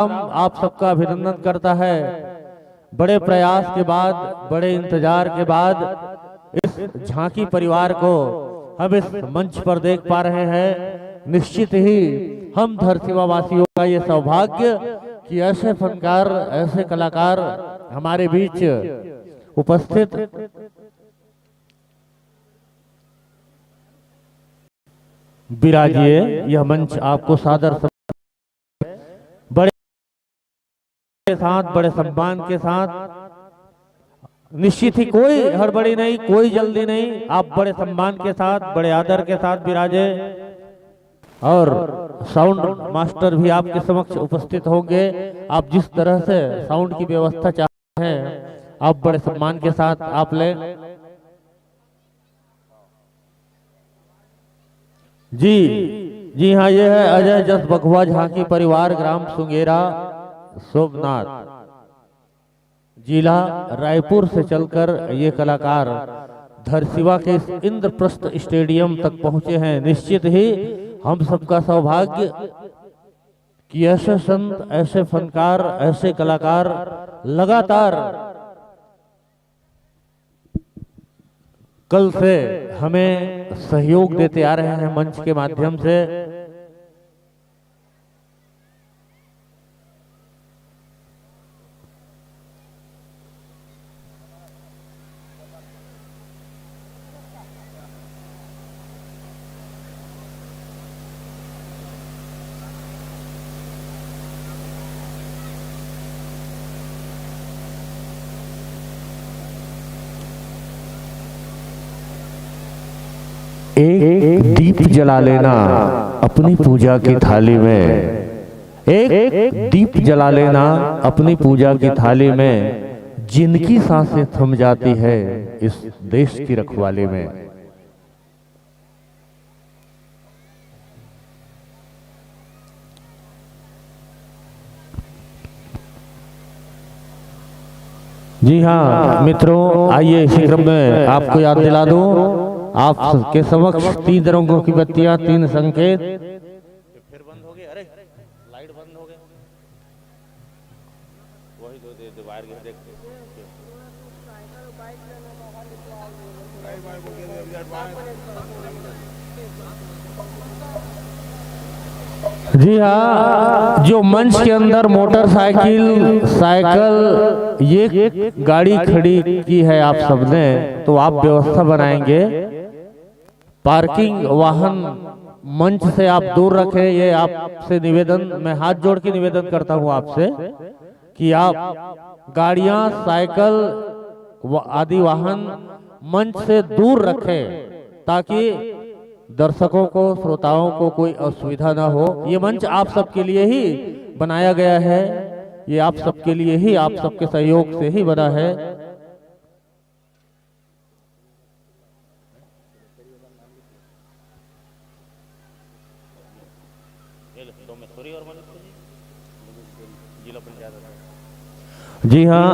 आप सबका अभिनंदन करता है। बड़े प्रयास के बाद, बड़े इंतजार के बाद इस झांकी परिवार को हम इस मंच पर देख पा रहे हैं। निश्चित ही हम धरसींवा वासियों का ये सौभाग्य कि ऐसे फनकार, ऐसे कलाकार हमारे बीच उपस्थित। विराजिए, यह मंच आपको सादर बड़े के साथ, बड़े सम्मान के साथ। निश्चित ही कोई हड़बड़ी नहीं, कोई जल्दी नहीं, आप बड़े सम्मान के साथ, बड़े आदर के साथ विराजे। और साउंड मास्टर भी आपके समक्ष उपस्थित होंगे। आप जिस तरह से साउंड की व्यवस्था चाहते हैं, आप बड़े सम्मान के साथ आप लें। जी हाँ, ये है अजय जस बखुआ झांकी परिवार, ग्राम सुंगेरा, सोमनाथ, जिला रायपुर से चलकर ये कलाकार धरसींवा के इस इंद्रप्रस्थ स्टेडियम तक पहुंचे हैं। निश्चित ही हम सबका सौभाग्य कि ऐसे संत, ऐसे फनकार, ऐसे कलाकार लगातार कल से हमें सहयोग देते आ रहे हैं मंच के माध्यम से। एक दीप जला लेना अपनी पूजा की थाली में, एक दीप जला लेना अपनी पूजा की थाली में, जिनकी सांसें थम जाती है इस देश की रखवाली में। जी हाँ मित्रों, आइए इसी क्रम में आपको याद दिला दूं, आपके समक्ष 3 रंगों की बत्तियां, 3 संकेत। फिर बंद हो गई, अरे लाइट बंद हो गई, वही दो वायर के देखते। जी हाँ, जो मंच के अंदर मोटरसाइकिल, साइकिल, ये गाड़ी खड़ी की है आप सबने, तो आप व्यवस्था बनाएंगे। पार्किंग वाहन मंच से आप दूर रखें, ये आपसे निवेदन, मैं हाथ जोड़ के निवेदन करता हूं आपसे कि आप गाड़ियां, साइकिल आदि वाहन मंच से दूर रखें ताकि दर्शकों को, श्रोताओं को कोई असुविधा ना हो। ये मंच आप सबके लिए ही बनाया गया है, ये आप सबके लिए ही, आप सबके सहयोग से ही बना है। जी हाँ,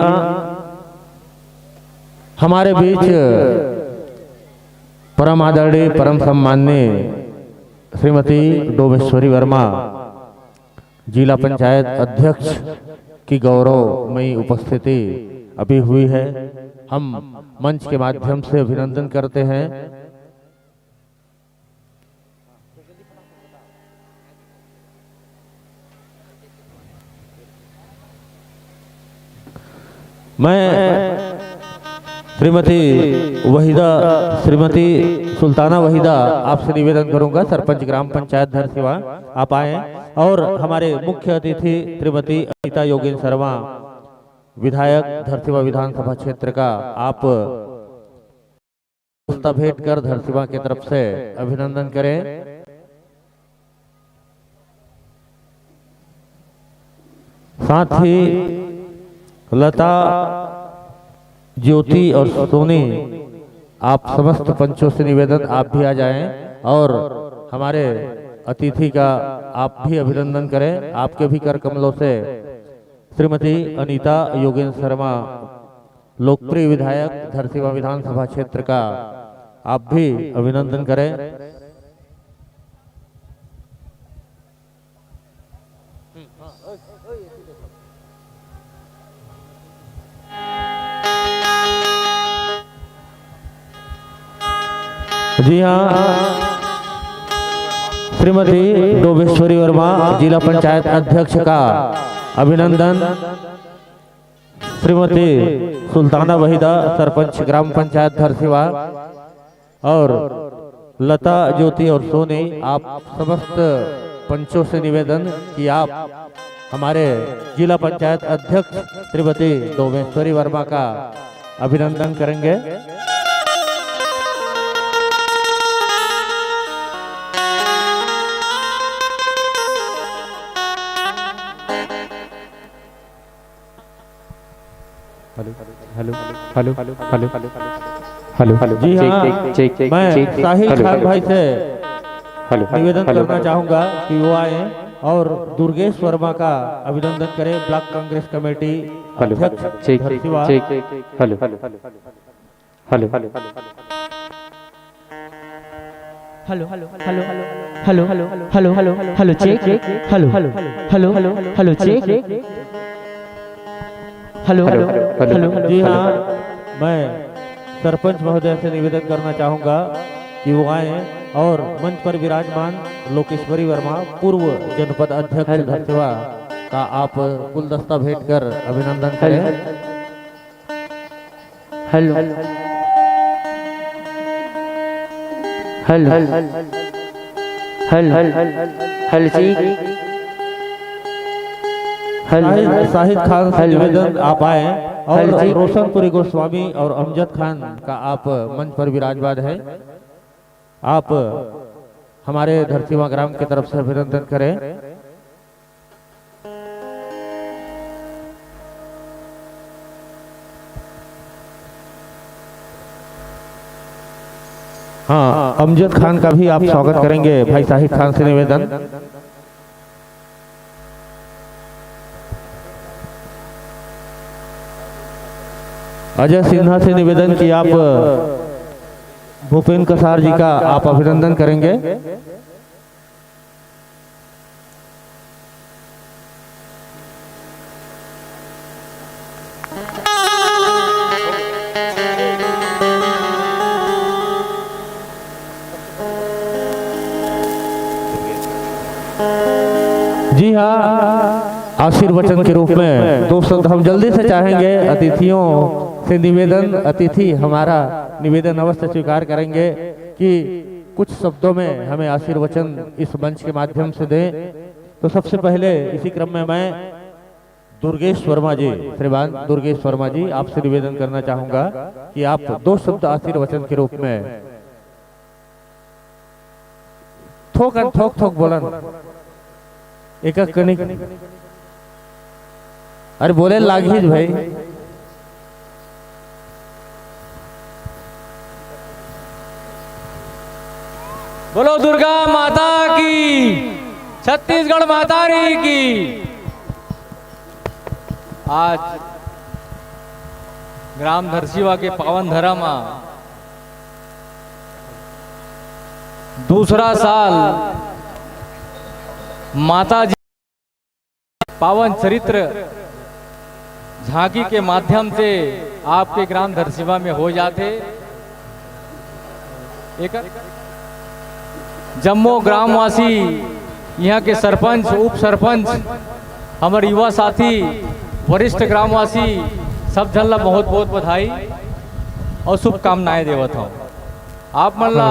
हमारे बीच परम आदरणीय, परम सम्माननीय श्रीमती डोमेश्वरी वर्मा, जिला पंचायत अध्यक्ष की गौरवमयी उपस्थिति अभी हुई है। हम मंच के माध्यम से अभिनंदन करते हैं। मैं श्रीमती सुल्ताना वहीदा आपसे निवेदन करूंगा, सरपंच ग्राम पंचायत धरसींवा, आप आए। और हमारे मुख्य अतिथि श्रीमती अनीता योगेंद्र शर्मा, विधायक धरसींवा विधानसभा क्षेत्र का, आप पुस्तक भेंट कर धरसींवा की तरफ से अभिनंदन करें। साथ ही लता, ज्योति और सोनी, आप समस्त पंचों से निवेदन आप भी आ जाएं और हमारे अतिथि का आप भी अभिनंदन करें। आपके भी कर कमलों से श्रीमती अनीता योगेंद्र शर्मा, लोकप्रिय विधायक धरसींवा विधानसभा क्षेत्र का, आप भी अभिनंदन करें। जी हाँ, श्रीमती डोबेश्वरी वर्मा जिला पंचायत अध्यक्ष का अभिनंदन। श्रीमती सुल्ताना वहीदा सरपंच ग्राम पंचायत धरसीवा और लता ज्योति और सोनी, आप समस्त पंचों से निवेदन कि आप हमारे जिला पंचायत अध्यक्ष श्रीमती डोबेश्वरी वर्मा का अभिनंदन करेंगे। Hello hello hello hello hello hello जी हाँ, मैं साहिल खान भाई से निवेदन करना चाहूंगा कि वो आए और दुर्गेश वर्मा का अभिनंदन करें, ब्लॉक कांग्रेस कमेटी अध्यक्ष Dharsiwa. Hello hello hello hello hello hello hello hello hello hello hello check hello hello hello hello hello check hello hello hello. जी हाँ, मैं सरपंच महोदय से निवेदन करना चाहूंगा कि वो आए और मंच पर विराजमान लोकेश्वरी वर्मा पूर्व जनपद अध्यक्ष धरसीवा का आप गुलदस्ता भेंट कर अभिनंदन करें। Hello hello hello hello Shahid Khan से निवेदन आप आए और रोशनपुरी गोस्वामी और अमजद खान का आप मंच पर विराजमान है, आप हमारे धरसीवा ग्राम की तरफ से अभिनंदन करें। हाँ, अमजद खान का भी आप स्वागत करेंगे भाई शाहिद खान से निवेदन। अजय सिन्हा से निवेदन कि आप भूपेंद्र कसार जी का आप अभिनंदन करेंगे। जी हाँ, आशीर्वचन के रूप में दो शब्द हम जल्दी से चाहेंगे अतिथियों से निवेदन, अतिथि हमारा निवेदन अवश्य स्वीकार करेंगे कि कुछ शब्दों में हमें आशीर्वचन इस मंच के माध्यम से दें। तो सबसे पहले इसी क्रम में मैं दुर्गेश वर्मा जी, श्रीमान दुर्गेश वर्मा जी, आपसे निवेदन करना चाहूंगा कि आप दो शब्द आशीर्वचन के रूप में थोक थोक थोक बोलन एक कनिक, अरे बोले लागी भाई। बोलो दुर्गा माता की, छत्तीसगढ़ माता की। आज ग्राम धरसीवा के पावन धरा दूसरा साल माता जी पावन चरित्र झांकी के माध्यम से आपके ग्राम धरसीवा में हो जाते। एक जम्मो ग्रामवासी, यहाँ के सरपंच, उप सरपंच, हमारे युवा साथी, वरिष्ठ ग्रामवासी सब जन ला बहुत बहुत बधाई और शुभकामनाएं देवत हूँ। आप मन ला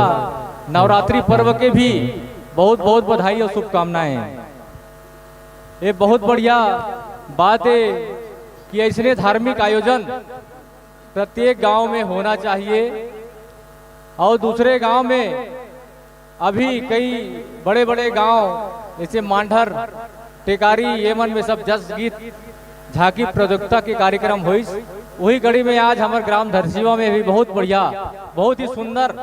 नवरात्रि पर्व के भी बहुत बहुत बधाई और शुभकामनाएं। ये बहुत बढ़िया बात है कि ऐसे धार्मिक आयोजन प्रत्येक गांव में होना चाहिए और दूसरे गांव में अभी कई बड़े बड़े गांव जैसे मांडर, टेकारी, येमन में सब जस गीत झांकी प्रतियोगिता के कार्यक्रम हुई। वही कड़ी में आज हमारे ग्राम धरसीवा में भी बहुत बढ़िया, बहुत ही सुंदर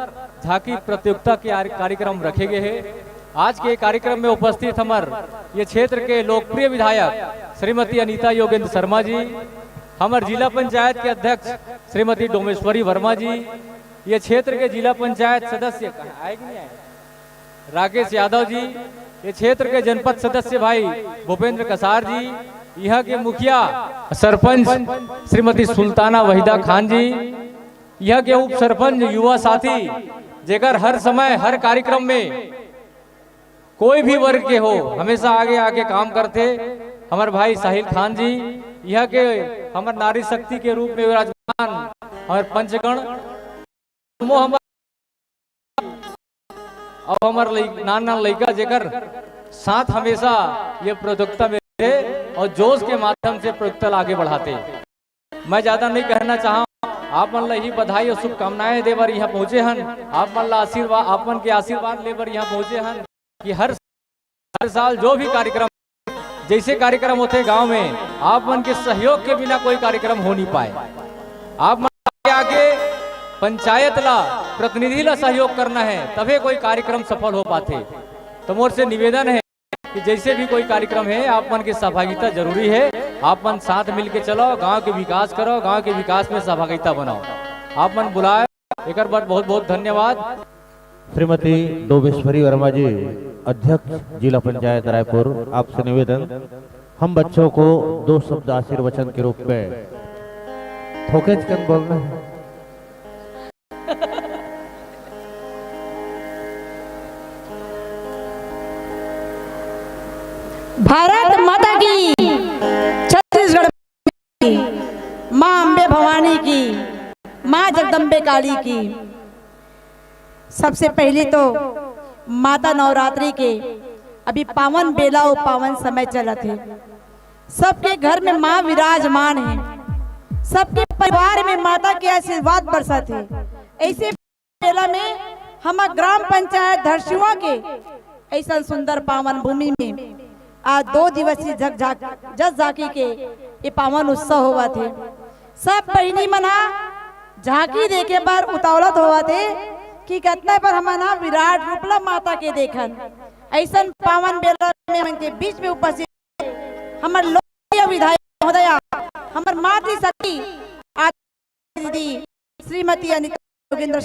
झांकी प्रतियोगिता के कार्यक्रम रखे गए हैं। आज के कार्यक्रम में उपस्थित हमारे ये क्षेत्र के लोकप्रिय विधायक श्रीमती अनीता योगेंद्र शर्मा जी, हमारे जिला पंचायत के अध्यक्ष श्रीमती डोमेश्वरी वर्मा जी, ये क्षेत्र के जिला पंचायत सदस्य आए कि नहीं आए, राकेश यादव जी, ये क्षेत्र के जनपद सदस्य भाई भूपेंद्र कसार जी, यहाँ के मुखिया सरपंच श्रीमती सुल्ताना वहीदा खान जी, यहाँ के उप सरपंच युवा साथी जेकर हर समय हर कार्यक्रम में कोई भी वर्ग के हो हमेशा आगे आके काम करते हमारे भाई साहिल खान जी, यह के हमारे नारी शक्ति के रूप में विराजमान हमारे पंचगण अब हमारे नाना लड़का जेकर साथ हमेशा ये प्रतियोगिता में रहे और जोश के माध्यम से प्रतियोगिता आगे बढ़ाते। मैं ज्यादा नहीं कहना चाहूँ, आप मन ही बधाई और शुभकामनाएं देवर यहाँ पहुंचे हन, आप मन आशीर्वाद आप मन के आशीर्वाद लेकर यहाँ पहुंचे हन कि हर साल जो भी कार्यक्रम जैसे कार्यक्रम होते गांव में आप मन के सहयोग के बिना कोई कार्यक्रम हो नहीं पाए। आप मन आगे पंचायत ला प्रतिनिधि ला सहयोग करना है तभी कोई कार्यक्रम सफल हो पाते। तो मोर से निवेदन है कि जैसे भी कोई कार्यक्रम है आप मन की सहभागिता जरूरी है, आप मन साथ मिलके चलो, गांव के विकास करो, गांव के विकास में सहभागिता बनाओ। आप मन बुलाए एक बार बहुत बहुत धन्यवाद। श्रीमती डोबेश्वरी वर्मा जी, अध्यक्ष जिला पंचायत रायपुर, आपसे निवेदन हम बच्चों को 2 शब्द आशीर्वचन के रूप में ठोकेच कर बोलना है। भारत माता की, छत्तीसगढ़ की, माँ अम्बे भवानी की, माँ जगदम्बे काली की। सबसे पहले तो माता नवरात्रि के अभी पावन बेला और पावन समय चला थे। सबके घर में माँ विराजमान है, सबके परिवार में माता के आशीर्वाद बरसा थे। ऐसे बेला में हम ग्राम पंचायत धरसिवा के ऐसा सुंदर पावन भूमि में आज 2 दिवसीय जस झांकी के ये पावन उत्सव हुआ थे। सब बहनी मना झांकी देखे पर उतावलत हुआ थे कि कितना पर हमारा विराट रूपला माता के देखन। ऐसा पावन बेला में उनके बीच में उपस्थित हमारे लोकप्रिय विधायक महोदया, हमारे मातृ शक्ति दीदी श्रीमती अनिता योगेंद्र,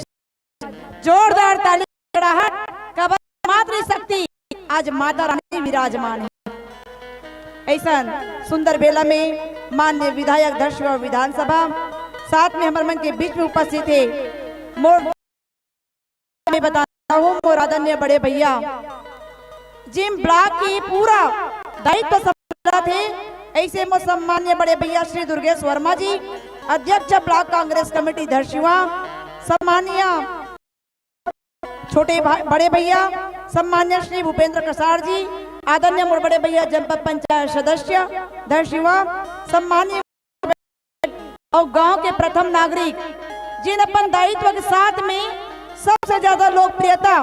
जोरदार ताली मातृ शक्ति आज माता रानी विराजमान है। ऐसा सुंदर बेला में माननीय विधायक धरसिवा विधानसभा साथ में हमारे मन के बीच में उपस्थित थे। मैं बताता हूँ मोर आदरणीय बड़े भैया जिम ब्लॉक की पूरा दायित्व संभाला थे। ऐसे मो सम्मान्य बड़े भैया श्री दुर्गेश वर्मा जी, अध्यक्ष ब्लॉक कांग्रेस कमेटी धरसिवा, सम्मान्य छोटे बड़े भैया सम्मान्य श्री भूपेंद्र कसार जी, आदरणीय मोर बड़े भैया जनपद पंचायत सदस्य धरसिवा, सम्मान्य और गांव के प्रथम नागरिक जिन अपन दायित्व के साथ में सबसे ज्यादा लोकप्रियता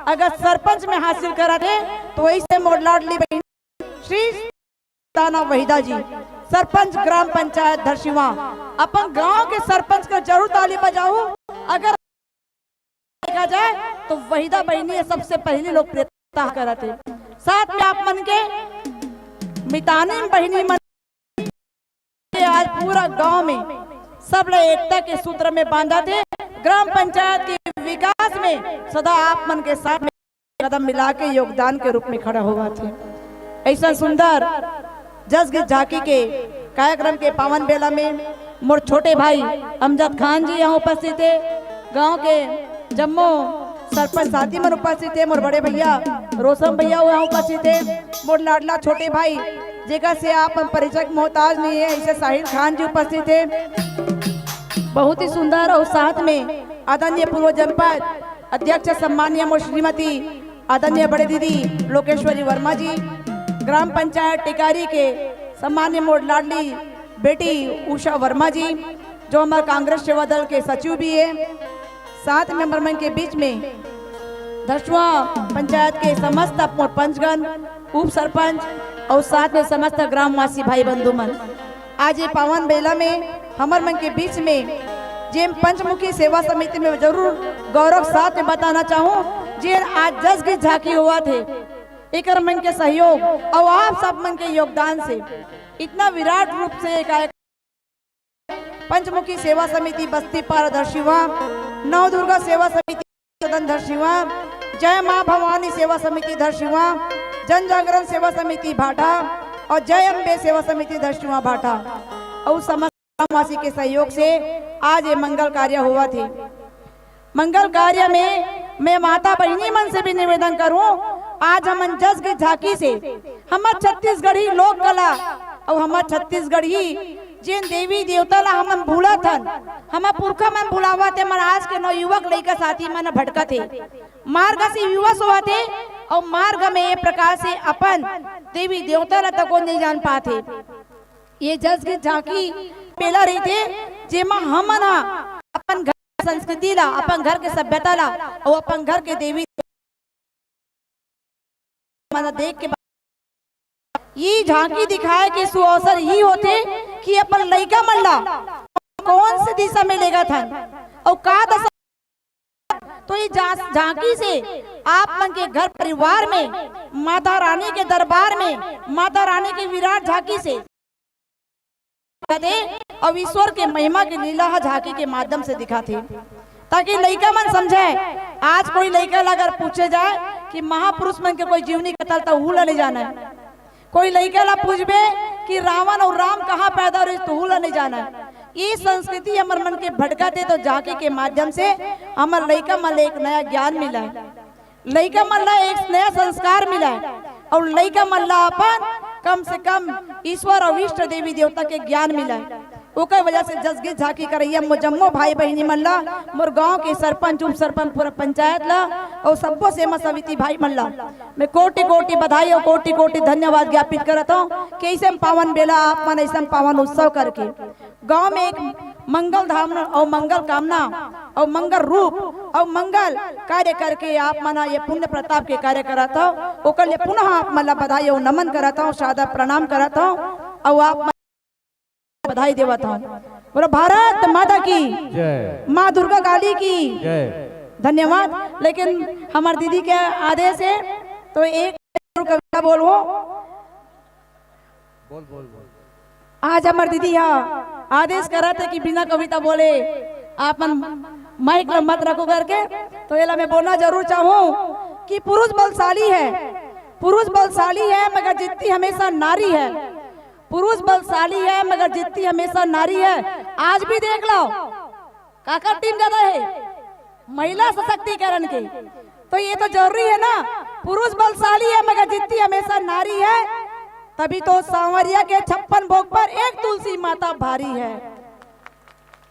अगर सरपंच में हासिल करा थे तो ऐसे मोर लाडली बहन श्री ताना वहीदा जी, सरपंच ग्राम पंचायत धरसिवा। अपन गांव के सरपंच का जरूर ताली बजाओ। अगर देखा जाए तो वहीदा बहनी सबसे पहली लोकप्रियता करा थे। साथ में आप मन के मितानी बहनी मन के आज पूरा गांव में सब लोग एकता के सूत्र में बांधा थे। ग्राम पंचायत के विकास में सदा आप मन के साथ में कदम मिला के योगदान के रूप में खड़ा हुआ थे। ऐसा सुंदर जस झांकी के कार्यक्रम के पावन बेला में मोर छोटे भाई अमजद खान जी यहाँ उपस्थित थे, गांव के जम्मू सरपंच साथी मन उपस्थित थे, मोर बड़े भैया रोशम भैया यहाँ उपस्थित थे, मोर लाडला छोटे भाई जगह से आप परिचय मोहताज नहीं है ऐसे साहिल खान जी उपस्थित थे। बहुत ही सुंदर और साथ में आदरणीय पूर्व जनपद अध्यक्ष सम्मान्य मोर श्रीमती आदरणीय बड़े दीदी लोकेश्वरी वर्मा जी, ग्राम पंचायत टिकारी के सम्मान्य मोर लाडली बेटी उषा वर्मा जी जो हमारे कांग्रेस सेवा दल के सचिव भी है। साथ में हमारे मन के बीच में धरसिवा पंचायत के समस्त पंचगण, उप सरपंच और साथ में समस्त ग्रामवासी भाई बंधु मन, आज ये पावन बेला में हमारे मन के बीच में जिन पंचमुखी सेवा समिति में जरूर गौरव साथ में बताना चाहूँ जिन आज जस की झांकी हुआ थे एक मन के सहयोग और आप सब मन के योगदान से इतना विराट रूप से एक पंचमुखी सेवा समिति बस्ती पारा धरसिवा, नव दुर्गा सेवा समिति सदन धरसिवा, जय माँ भवानी सेवा समिति धरसिवा, जन जागरण सेवा समिति भाटा और जय अम्बे सेवा समिति धरसिवा भाटा और समस्त ग्रामवासी के सहयोग से आज ये मंगल कार्य हुआ थे। मंगल कार्य में मैं माता बहिनी मन से भी निवेदन करूं, आज हम जस की झांकी से हमार छत्तीसगढ़ी लोक कला और हमार छत्तीसगढ़ी जिन देवी देवता ला हम भूला थन, हम पुरखा मन भुलावा थे, मन आज के नौ युवक लड़का साथी मन भटका थे, मार्ग से विवश हुआ थे और मार्ग में ये प्रकार से अपन देवी देवता ला तको नहीं जान पाते। ये जस की झांकी पेला रही थे जेमा हम अपन घर संस्कृति ला, अपन घर के सभ्यता ला और अपन घर के देवी देख के ये झांकी दिखाए के सुअवसर ही होते कि अपन लइका मन ला कौन से दिशा में लेगा था और का दशा। तो ये झांकी से आप मन के घर परिवार में माता रानी के दरबार में माता रानी के विराट झांकी से और ईश्वर के महिमा की लीला झांकी के माध्यम से दिखाते, ताकि लइका मन समझे। आज कोई लइका अगर पूछे जाए कि महापुरुष मन के कोई जीवनी कथल तो हूला ले जाना है, कोई लइका ला पूछबे कि रावण और राम कहाँ पैदा हुए तो हूला नहीं जाना है। ये संस्कृति हमारे मन के भटका थे, तो झांकी के माध्यम से हमारे लइका मन एक नया ज्ञान मिला है, लइका मन ला एक नया संस्कार मिला है और लइका मन ला अपन कम से कम ईश्वर और इष्ट देवी देवता के ज्ञान मिला है। ओकर वजह से जसगी झांकी करैया जम्मो भाई बहनी मन ला, मोर गांव के सरपंच उप सरपंच पूरा पंचायत ला और सबको सेमा समिति भाई मन ला मैं कोटि कोटि बधाई और कोटि कोटि धन्यवाद ज्ञापित करता हूँ कि ऐसे पावन बेला आप मन ऐसा पावन उत्सव करके गांव में एक मंगल धाम और मंगल कामना और मंगल रूप और मंगल कार्य करके आप मना ये पुण्य प्रताप के कार्य कराता हूँ। ओकर लिए पुनः आप मन ला बधाई और नमन कराता हूँ, सादा प्रणाम कराता हूँ और आप बधाई देवता हूँ। बोलो भारत माता की जय, माँ दुर्गा काली की जय। धन्यवाद। लेकिन हमारे दीदी के आदेश है तो एक कविता बोलो। बोल बोल बोल। आज हमारे दीदी यहाँ आदेश करा थे कि बिना कविता बोले आप माइक मत रखो करके, तो ये मैं बोलना जरूर चाहूँ कि पुरुष बलशाली है, पुरुष बलशाली है मगर जीतती हमेशा नारी है, पुरुष बलशाली है मगर जीतती हमेशा नारी है। आज भी देख लो काका टीम ज्यादा है महिला सशक्तिकरण के, तो ये तो जरूरी है ना, पुरुष बलशाली है मगर जीतती हमेशा नारी है, तभी तो सांवरिया के 56 भोग पर एक तुलसी माता भारी है।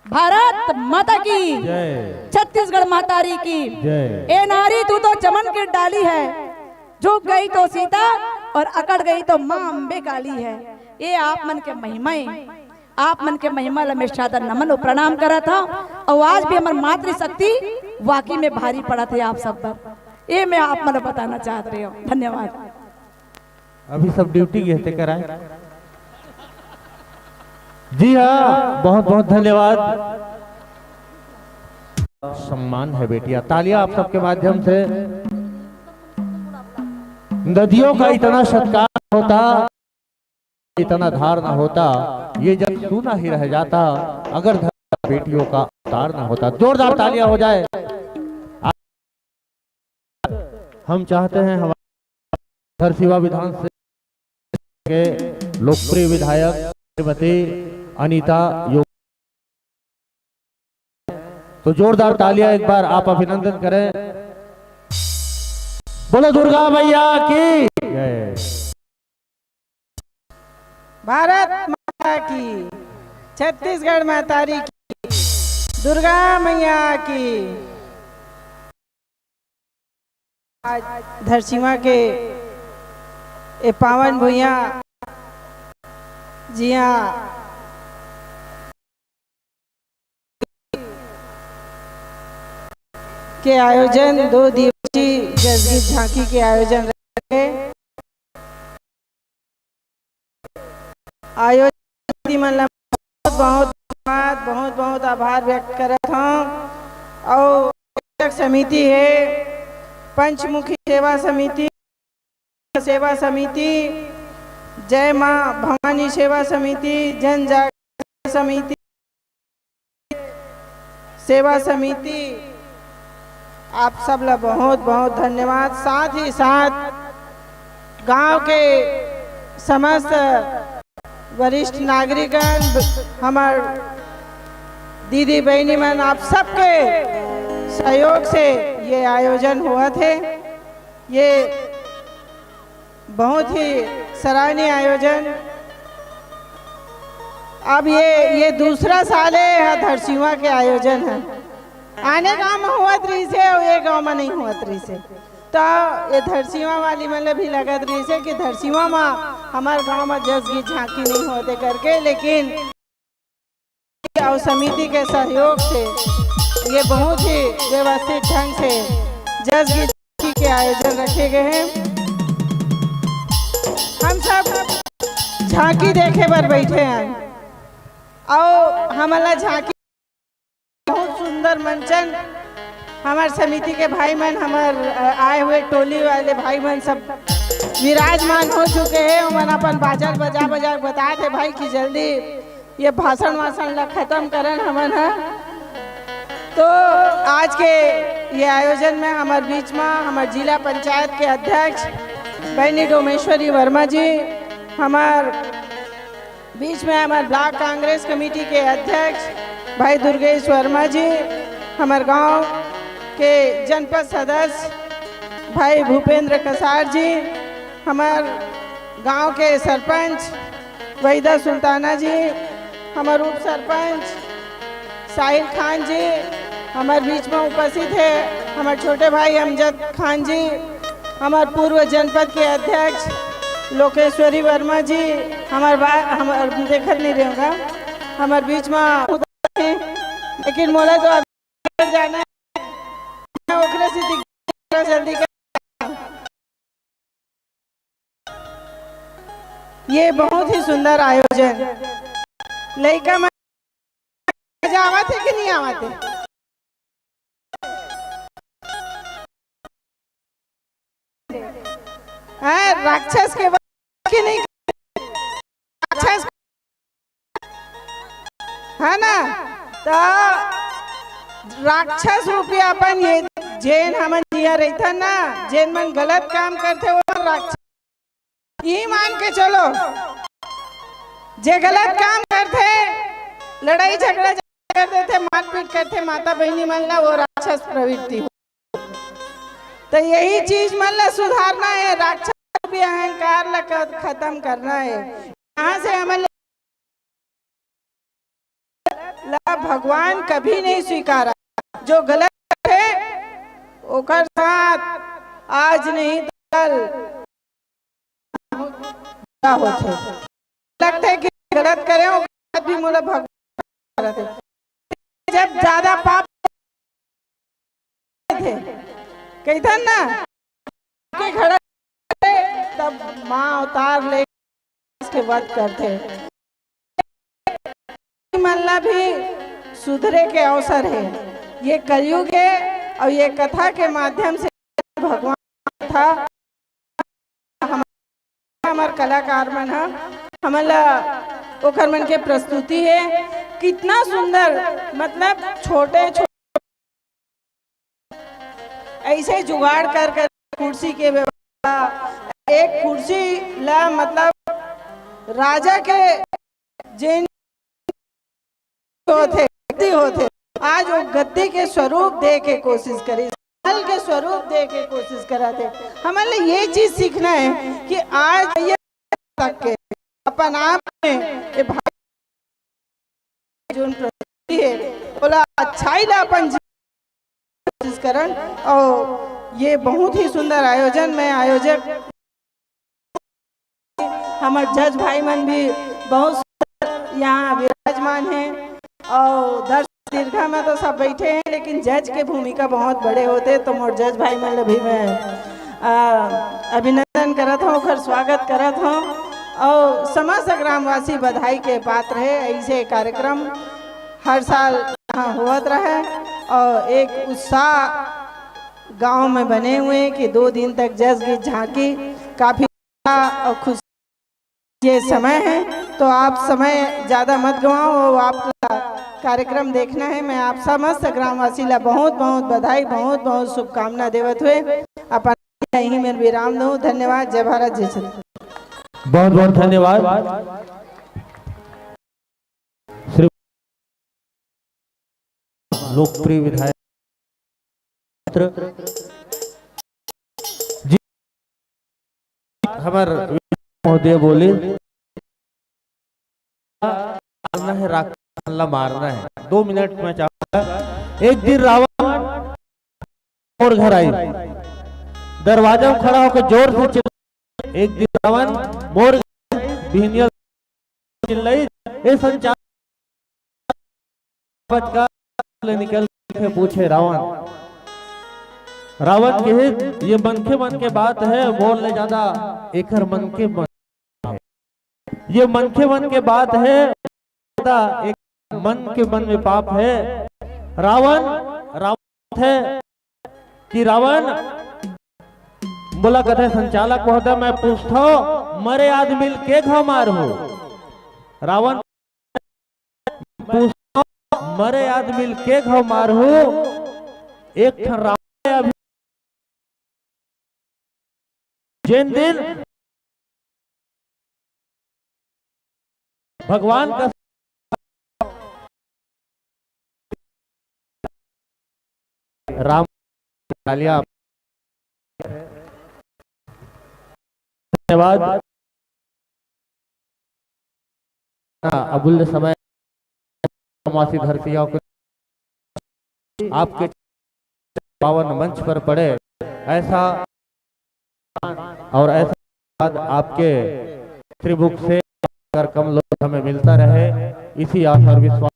भारत माता की जय, छत्तीसगढ़ मातारी की जय। ए नारी तू तो चमन की डाली है, झुक गई तो सीता और अकड़ गई तो माँ अम्बे काली है। ये आप मन के महिमाएं, आप मन के महिमा ला मैं सादर नमन और प्रणाम करा था और आज भी हमारी मातृशक्ति वाकई में भारी पड़ा थे आप सब पर, ये मैं आप मन बताना चाहते रही हूँ। धन्यवाद। अभी सब ड्यूटी कहते कराए। जी हाँ, बहुत बहुत धन्यवाद। सम्मान है बेटिया, तालियां आप सबके माध्यम से। नदियों का इतना सत्कार होता, इतना धार ना होता, ये जब सूना ही रह जाता अगर बेटियों का अवतार ना होता। जोरदार तालियां हो जाए। हम चाहते हैं हमारे धरसीवा विधान से के लोकप्रिय विधायक श्रीमती अनीता योग, तो जोरदार तालियां एक बार आप अभिनंदन करें। बोलो दुर्गा मैया की जय। भारत माता की, छत्तीसगढ़ मातारी की, दुर्गा मैया की। आज धरसीवा के ए पावन भूया जी हाँ के आयोजन 2 दिवसीय जसगी झांकी के आयोजन रहे। आयोजन मन बहुत बहुत आभार व्यक्त करत हूँ। और समिति है पंचमुखी सेवा समिति, जय माँ भवानी सेवा समिति, जन जागरण समिति सेवा समिति, आप सब ला बहुत बहुत धन्यवाद। साथ ही साथ गांव के समस्त वरिष्ठ नागरिकगण, हमार दीदी बहनी मन, आप सबके सहयोग से ये आयोजन हुआ थे। ये बहुत ही सराहनीय आयोजन। अब ये दूसरा साल है धरसीवा के आयोजन है। आने गांव में हुआ रही से और ये गांव में नहीं हुआ रही से, तो ये धरसीवा वाली मतलब भी लगत रही से कि धरसीवा में हमारे गांव में जस गीत झांकी नहीं होते करके, लेकिन और समिति के सहयोग से ये बहुत ही व्यवस्थित ढंग से जस गीत झांकी के आयोजन रखे गए हैं। हम सब झांकी देखे पर बैठे हैं और हमारा झांकी बहुत सुंदर मंचन हमारे समिति के भाई मन, हमारे आए हुए टोली वाले भाई मन सब विराजमान हो चुके हैं। उमन अपन बाजार बजा बताए थे भाई कि जल्दी ये भाषण वाषण ला खत्म करन हमन है। तो आज के ये आयोजन में हमारे बीच में हमारे जिला पंचायत के अध्यक्ष बहनी डोमेश्वरी वर्मा जी, हमारे बीच में हमारे ब्लॉक कांग्रेस कमेटी के अध्यक्ष भाई दुर्गेश वर्मा जी, हमारे गांव के जनपद सदस्य भाई भूपेंद्र कसार जी, हमारे गांव के सरपंच वहीदा सुल्ताना जी, हमारे उप सरपंच साहिल खान जी हमारे बीच में उपस्थित है, हमारे छोटे भाई अमजद खान जी, हमारे पूर्व जनपद के अध्यक्ष लोकेश्वरी वर्मा जी, हमारे देखत नहीं रहेगा हमारे बीच में, लेकिन मोला तो अभी जाना है ओकरे से जल्दी कर। ये बहुत ही सुंदर आयोजन लड़का में आवत है कि नहीं आवत है? राक्षस के कि नहीं राक्षस है ना, तो राक्षस रूपी अपन ये जैन हमन जिया रहता ना, जैन मन गलत काम करते वो राक्षस ये मान के चलो, जे गलत काम करते लड़ाई झगड़ा करते थे मारपीट करते माता बहनी मन ला, वो राक्षस प्रवृत्ति हो। तो यही चीज मन ला सुधारना है, राक्षस भी अहंकार ला खत्म करना है। यहाँ से हमें भगवान कभी नहीं स्वीकारा, जो गलत है ओकर साथ आज नहीं तो कल होते लगता है कि गलत करें वो गलत भी मोला भगवान करते। जब ज्यादा पाप थे कहता ना के खड़ा तब माँ अवतार ले के वध करते, मल्ला भी सुधरे के अवसर है। ये कलयुग है और ये कथा के माध्यम से भगवान था हमारे कलाकार मन है, हमारा ओकर मन के प्रस्तुति है। कितना सुंदर, मतलब छोटे छोटे ऐसे जुगाड़ कर कर कुर्सी के व्यवस्था, एक कुर्सी ला मतलब राजा के जिन होते आज वो गद्दी के स्वरूप दे के कोशिश करे, महल के स्वरूप दे के कोशिश कराते। हमारे ये चीज सीखना है कि आज ये तक के अपन आप में ये भाई जो प्रवृत्ति है बोला अच्छाई ला अपन कोशिश करन। और ये बहुत ही सुंदर आयोजन में आयोजक हमारे जज भाई मन भी बहुत सुंदर यहाँ विराजमान हैं और दर्शक दीर्घा में तो सब बैठे हैं, लेकिन जज के भूमिका बहुत बड़े होते। तो मोर जज भाई मन भी मैं अभिनंदन करत हूँ, ओकर स्वागत करत हूँ और समस्त ग्रामवासी बधाई के पात्र है। ऐसे कार्यक्रम हर साल यहाँ होत रहे और एक उत्साह गांव में बने हुए हैं कि 2 दिन तक जज गीत झांकी काफी और खुश ये समय है। तो आप समय ज़्यादा मत गंवाओ, आप कार्यक्रम देखना है। मैं आप समस्त ग्रामवासी ला बहुत बहुत बधाई, बहुत बहुत शुभकामना देवत हुए अपन यही में विराम दूँ। धन्यवाद। जय भारत, जय छत्रपति। बहुत बहुत धन्यवाद श्री लोकप्रिय विधायक मित्र जी हमार महोदय बोले मारना है राक्षस मारना है 2 मिनट में चाहूंगा। एक दिन रावण और घर आई दरवाजा में खड़ा होकर जोर से चिल्ला। एक दिन रावण मोर बिहनिया चिल्लाई ए संचार निकल के पूछे रावण के ये मन के बात है बोल ले ज्यादा एकर मन के मन ये मन के बात है एक मन में पाप है। रावण है कि रावण बोला कथे संचालक महोदय मैं पूछता हूं मरे आदमी के घाव मार हो। रावण पूछता मरे आदमी के घाव मार हो। एक रावण अभी जिन दिन भगवान का राम धन्यवाद अबुल समय मासी धरतियों को आपके पावन मंच पर पड़े ऐसा और ऐसा आपके त्रिभुक से कर कमलों हमें मिलता रहे इसी आशा और विश्वास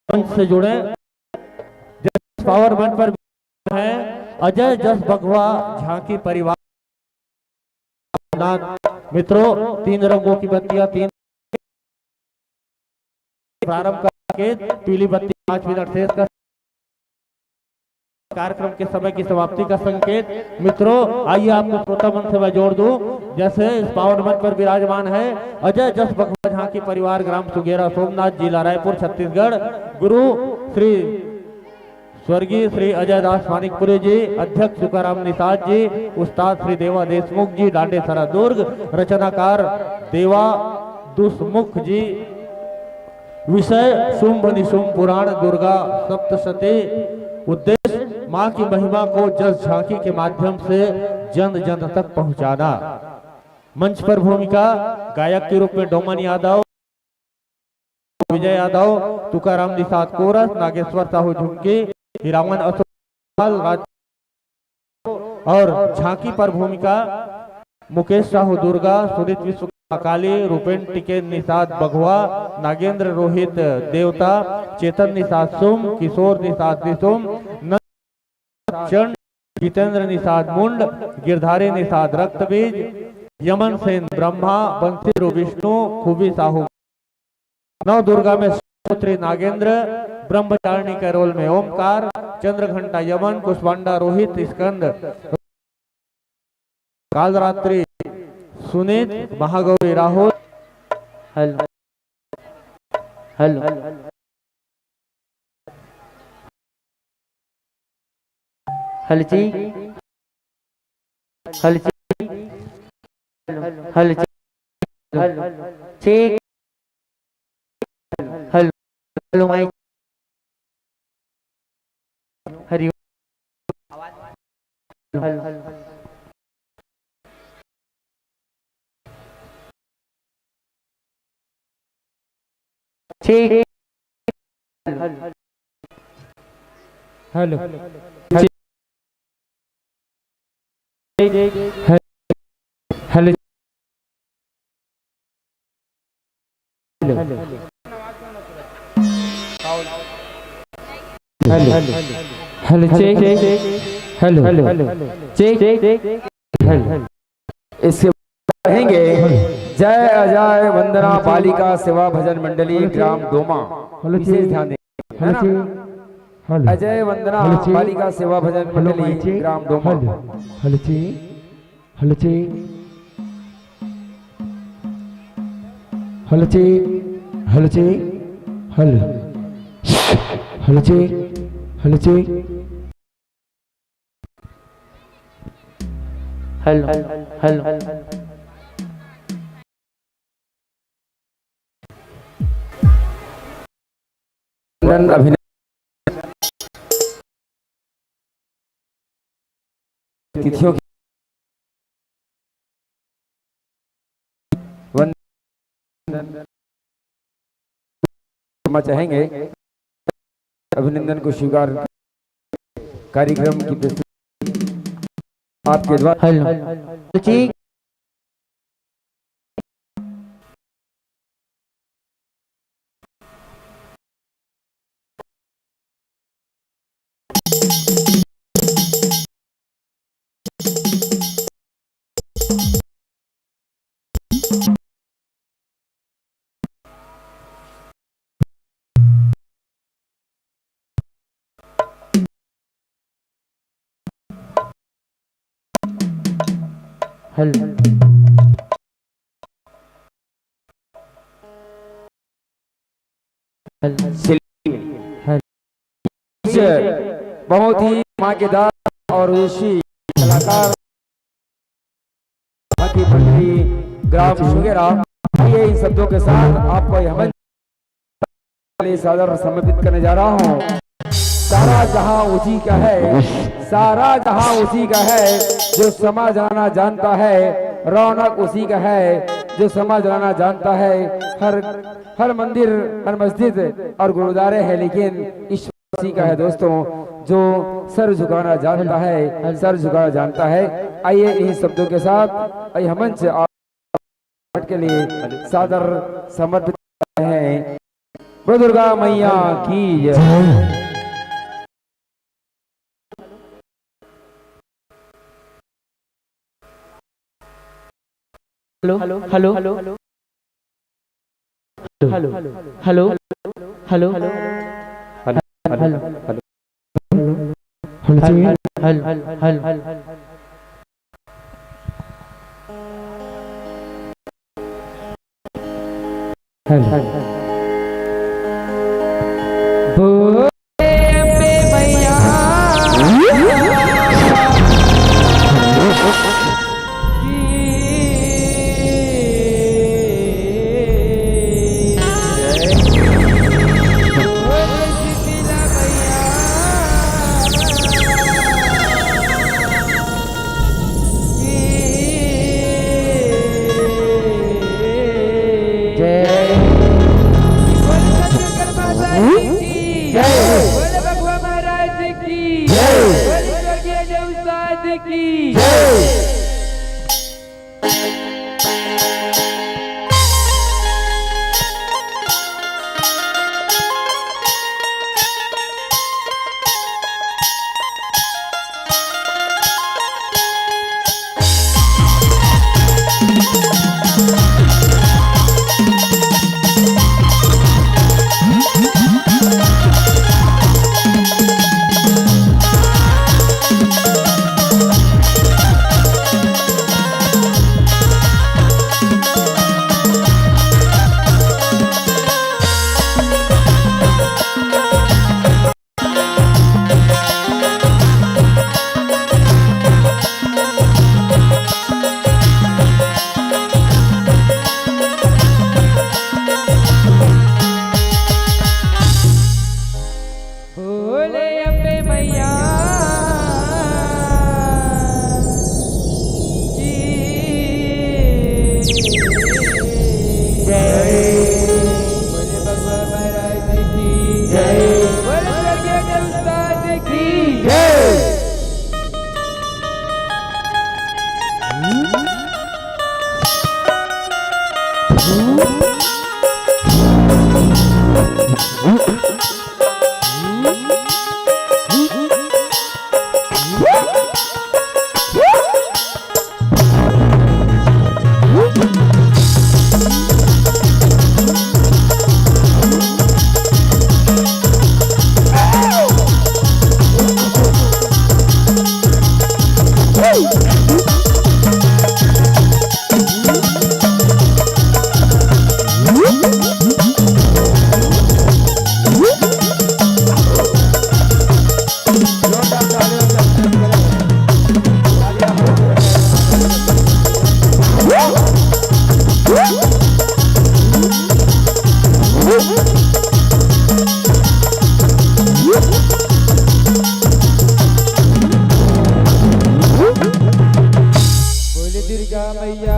मंच से जुड़े जिस पावर मंच पर है अजय जस बघवा झांकी परिवार मित्रों 3 रंगों की बत्तियां 3 प्रारंभ करके पीली बत्ती 5 मिनट शेष का कार्यक्रम के समय की समाप्ति का संकेत। मित्रों आइए आपको श्रोता मन से मैं जोड़ दूं जैसे इस पावन मंच पर विराजमान है अजय जस बघवा झांकी परिवार ग्राम सुगेरा सोमनाथ जिला रायपुर छत्तीसगढ़ गुरु श्री स्वर्गीय श्री अजय दास मानिकपुरी जी अध्यक्ष सुकाराम निषाद जी उस्ताद श्री देवा देशमुख जी डांडेसरा दुर्ग रचनाकार देवा दुष्मुख जी विषय शुंभ निशुंभ पुराण दुर्गा सप्तशती उद्देश्य मां की महिमा को जस झांकी के माध्यम से जन जन तक पहुंचाना। मंच पर भूमिका गायक के रूप में डोमन यादव विजय यादव तुकाराम निषाद कोरस नागेश्वर साहू झुमकी हिरामन अशोक और झांकी पर भूमिका मुकेश साहू दुर्गा सुरित विश्व अकाली रूपेन टिके निषाद बघवा नागेंद्र रोहित देवता चेतन निषाद सुम किशोर निषाद दिसुम चंड जितेंद्र निषाद मुंड गिरधारी निषाद रक्तबीज यमन सेन ब्रह्मा बंसी विष्णु खूबी साहू नव दुर्गा में पुत्री नागेंद्र ब्रह्मचारिणी के रोल में Omkar Chandraghanta Yaman Kushmanda Rohit Skanda Kalaratri Sunit Mahagauri Rahul hello hello hello जी हेलो जी हेलो जी ठीक hello hello mike Hari hello ठीक hello hello hello check hello check hello इसके कहेंगे जय अजय वंदना बालिका सेवा भजन मंडली ग्राम डोमा विशेष ध्यान दें अजय वंदना बालिका सेवा भजन मंडली ग्राम डोमा हेलो जी हेलो जी हेलो जी हेलो जी हेलो हेलो जी हेलो जी हेलो हेलो वंदन अभिनंदन तिथियों की वंदन करना चाहेंगे। अभिनंदन को स्वीकार कार्यक्रम की प्रस्तुति आपके द्वारा। हेलो जी हेलो बहुत ही धमाकेदार और ऋषि कलाकार की मंडली ग्राम सुगेरा। आइए इन शब्दों के साथ आपको यह सादर समर्पित करने जा रहा हूँ। सारा जहां उसी का है, सारा जहां उसी का है, जो समाज जलाना जानता है। रौनक उसी का है जो समाज जलाना जानता है। हर मंदिर, हर मस्जिद और गुरुद्वारे है, लेकिन ईश्वर उसी का है दोस्तों, जो सर झुकाना जानता है, सर झुकाना जानता है। आइए इन शब्दों के साथ यह मंच आप के लिए सादर समर्पित करते हैं। बोलो दुर्गा मैया की जय। Hello hello hello hello hello hello hello hello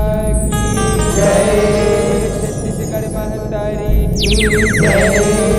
की जय, छत्तीसगढ़ महतारी की जय।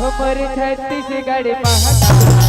हमारे छत्तीसगढ़ महातारी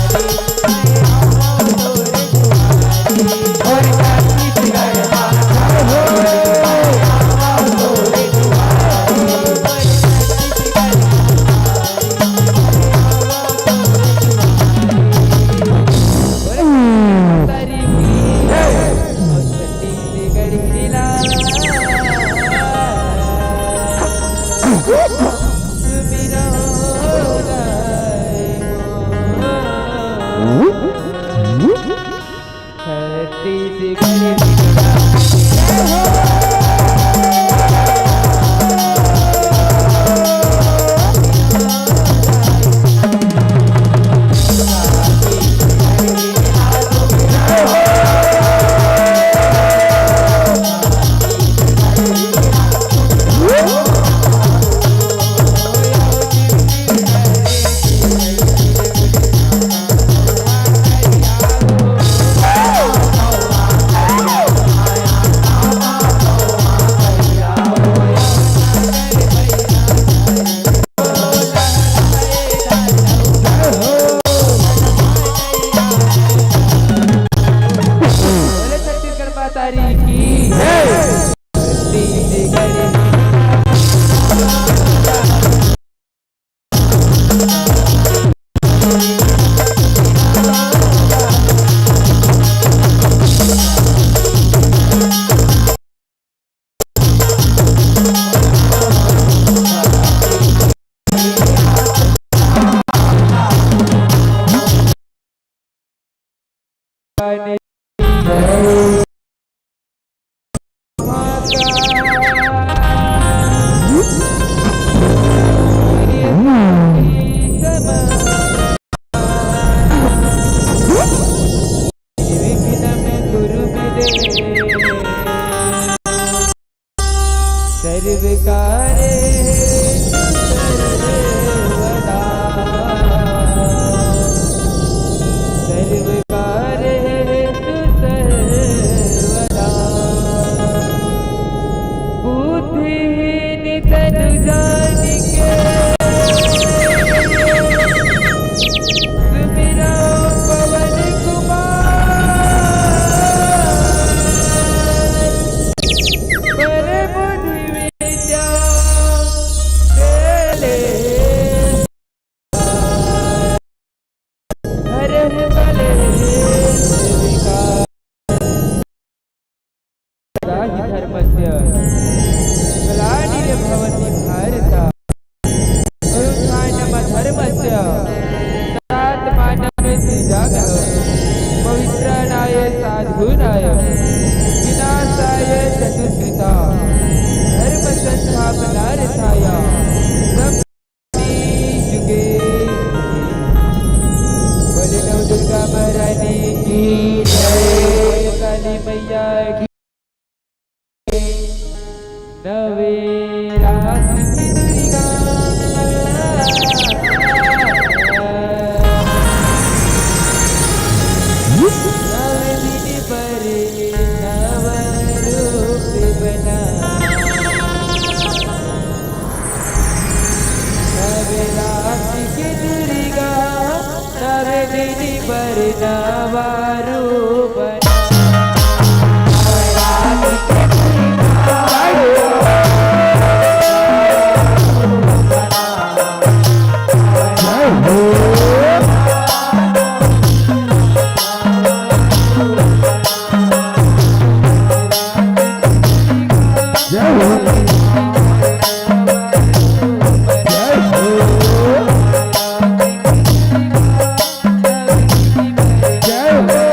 जय हो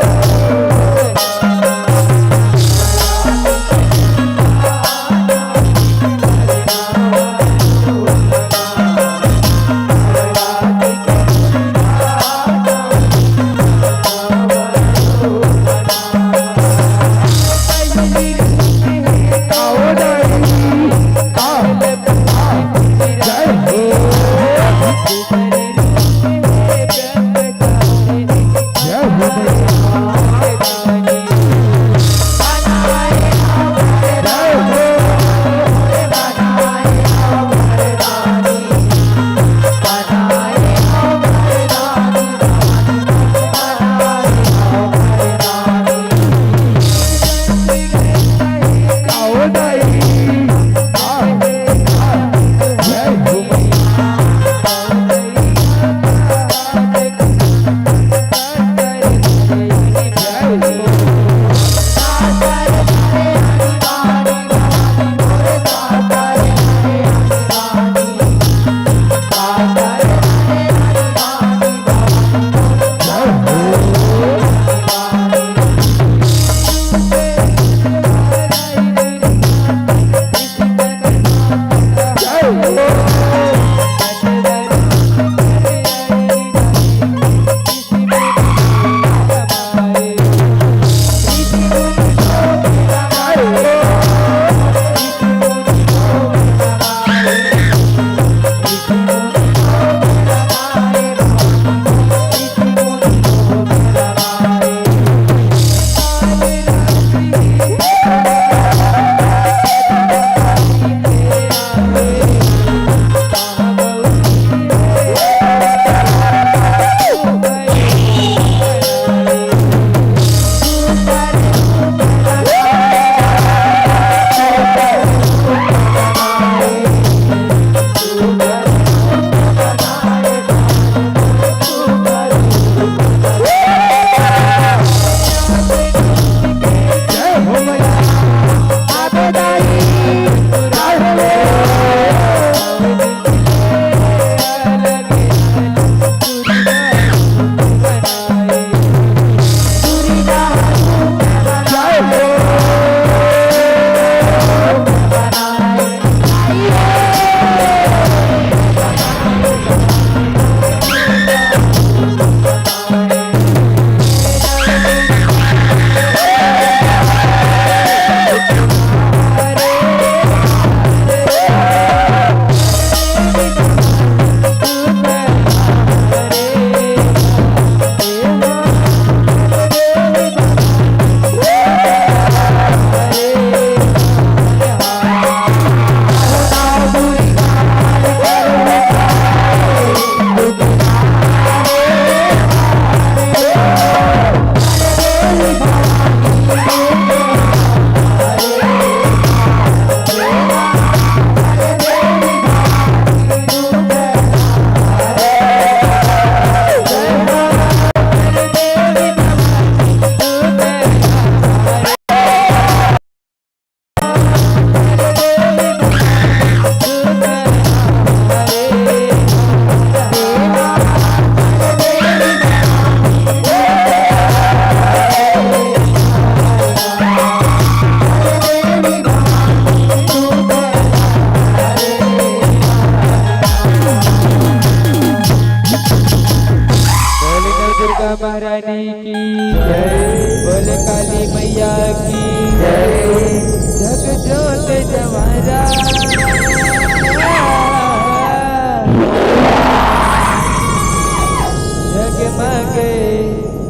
जगमगे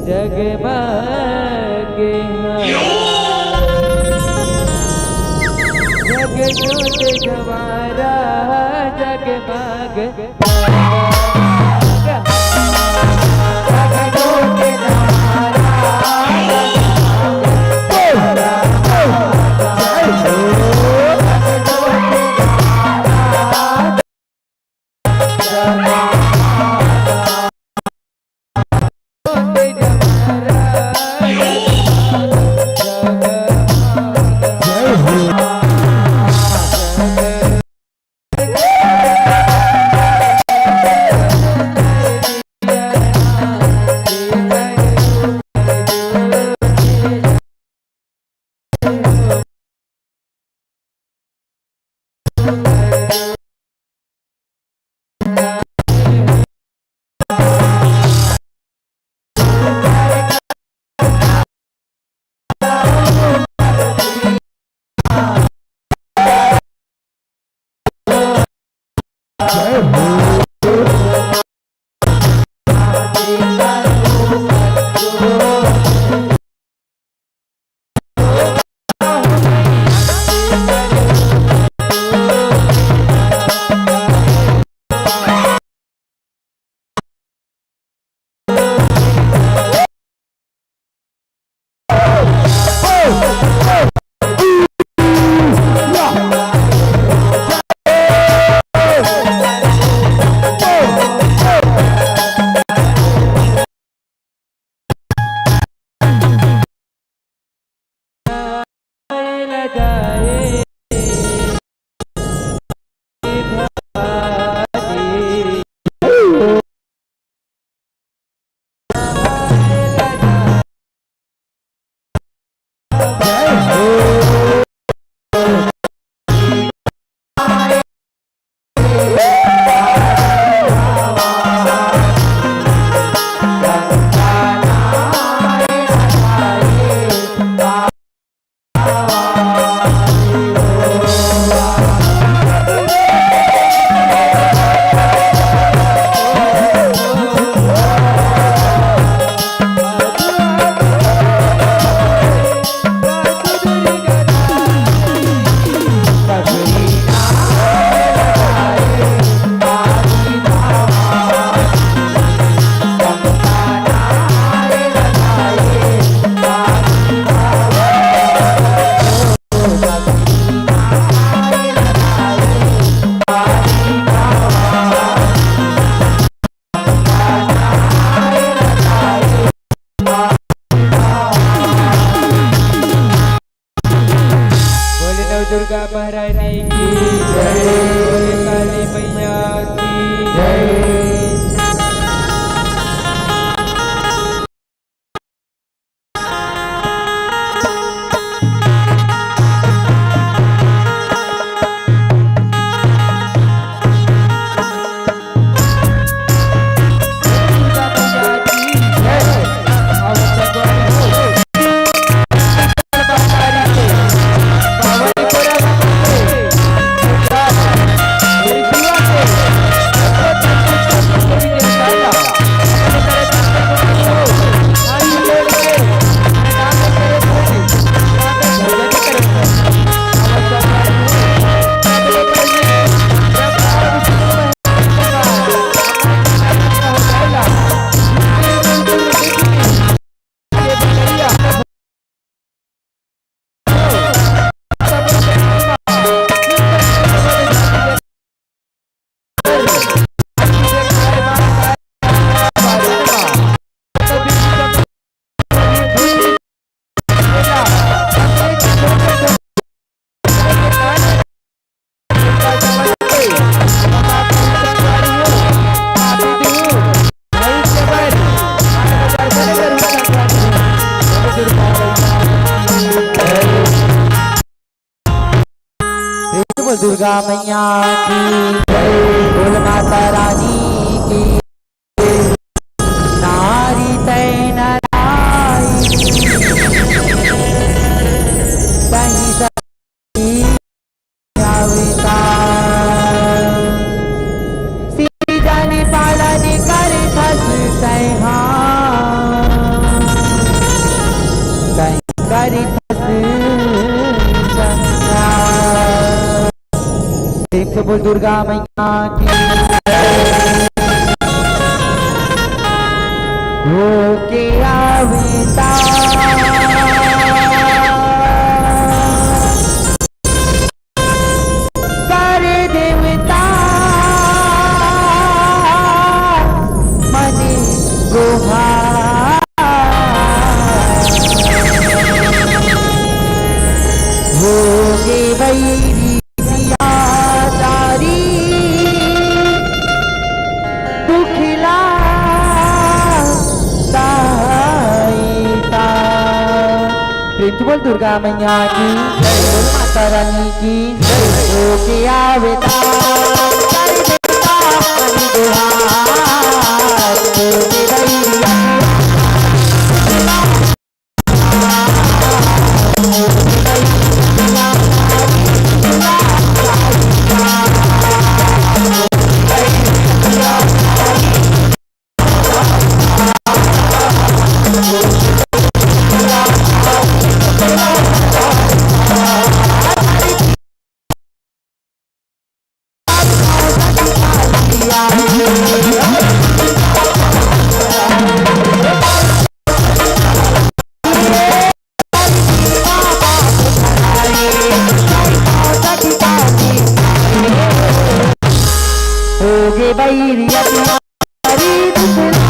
जगमगे जग जोत हमारा जगमग दुर्गा महारानी की जय, काली मैया की जय। दुर्गा मैया की जय, बोल माता रानी की नारी तय नारायणी सही सही अवतार। बोल दुर्गा मैया की होके आविता कर देवता मन गुहार होगे वैरी प्रियाचारी दुखिला दायिता। प्रेम से बोल दुर्गा मैया की जय, बोल माता रानी की जय। होके आवेता कर देवता मन गुहार होगे वैरी होगे बैरिया तुम्हारी दुखला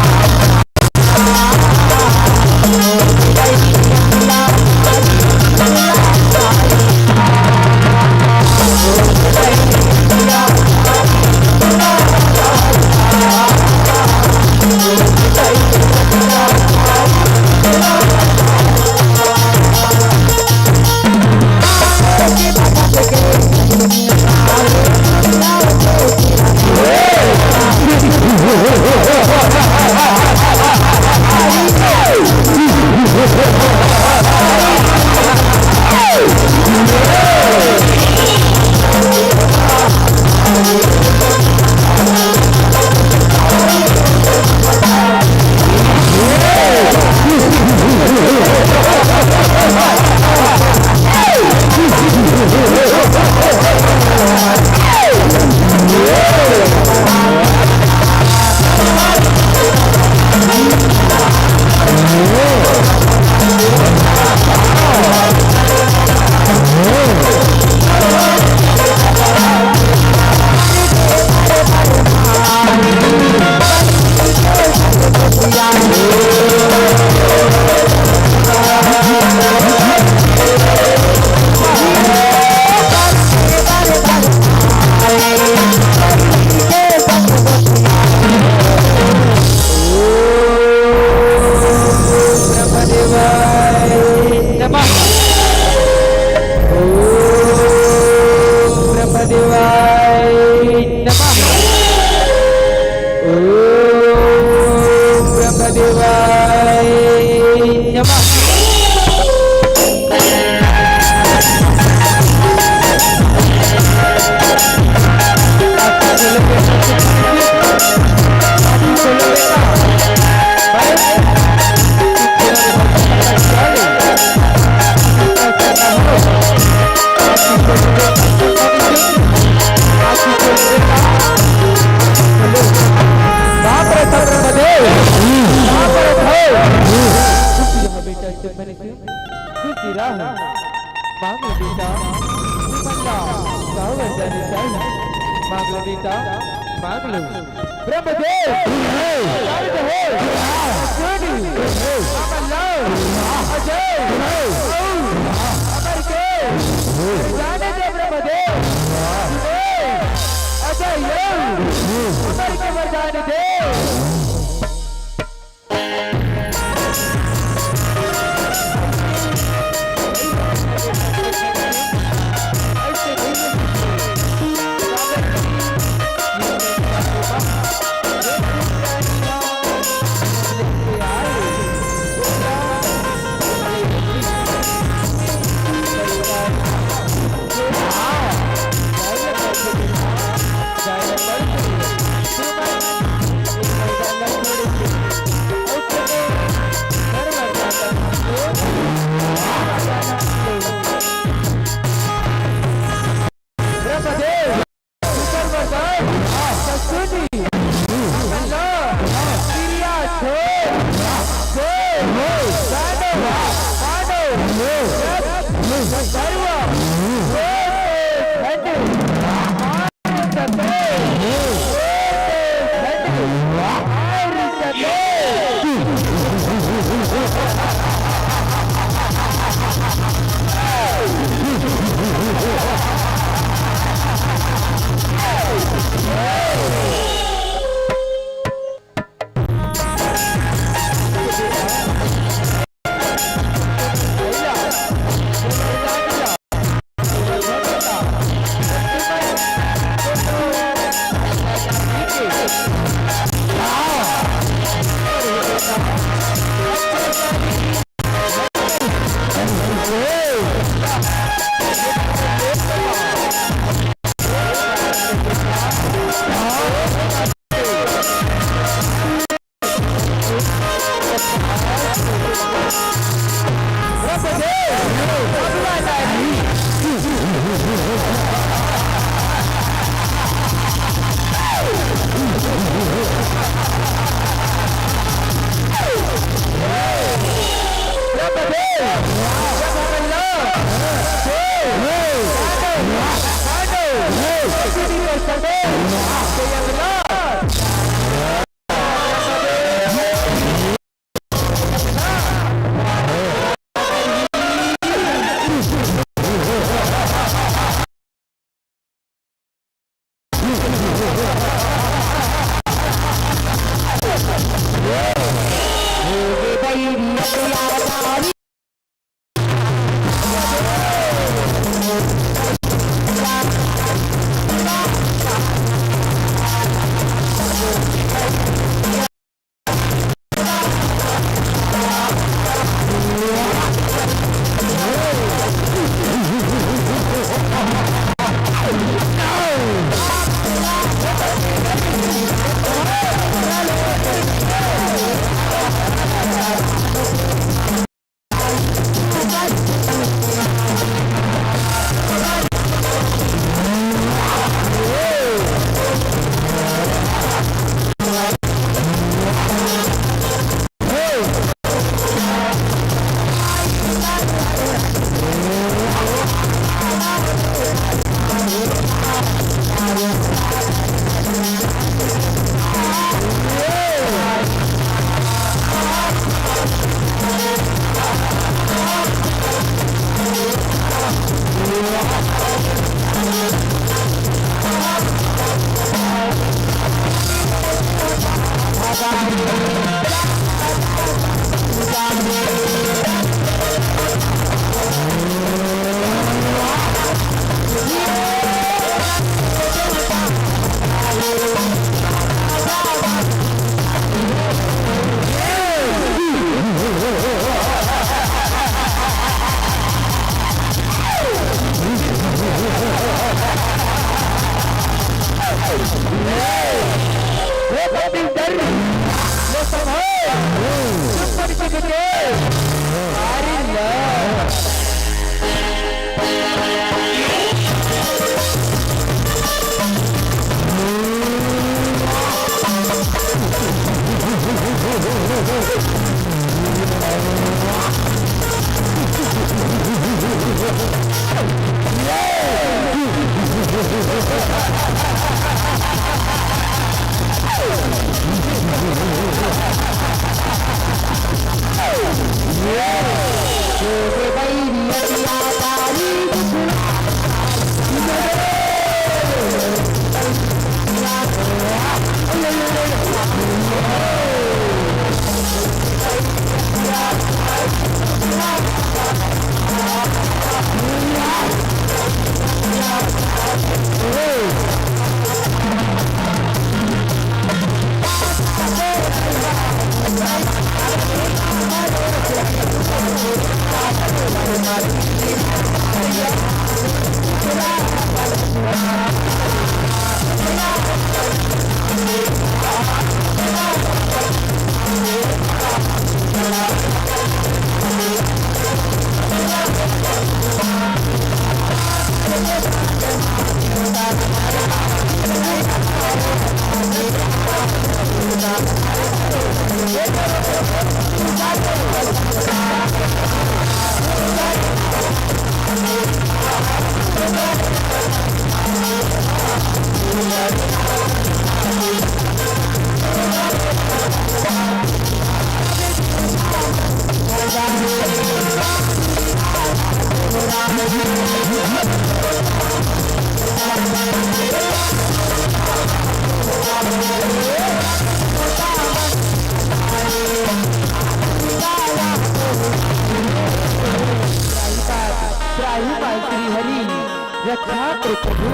रक्षा करो प्रभु,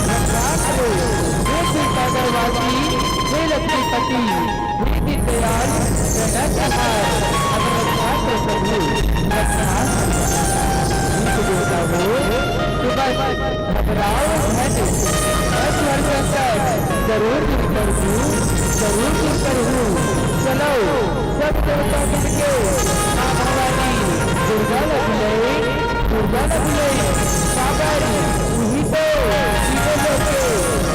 रक्षा करो। हे दुर्गावासी, हे लक्ष्मीपति, हे दीनदयाल, प्रणत आहार, अब रक्षा करो प्रभु, रक्षा घबराओ जरूर दूर करूँ, जरूर दूर करूँ। चलो सब देवता मिलके माँ भवानी दुर्गा लगे, दुर्गा लगे सागर वही तो सीधे लोग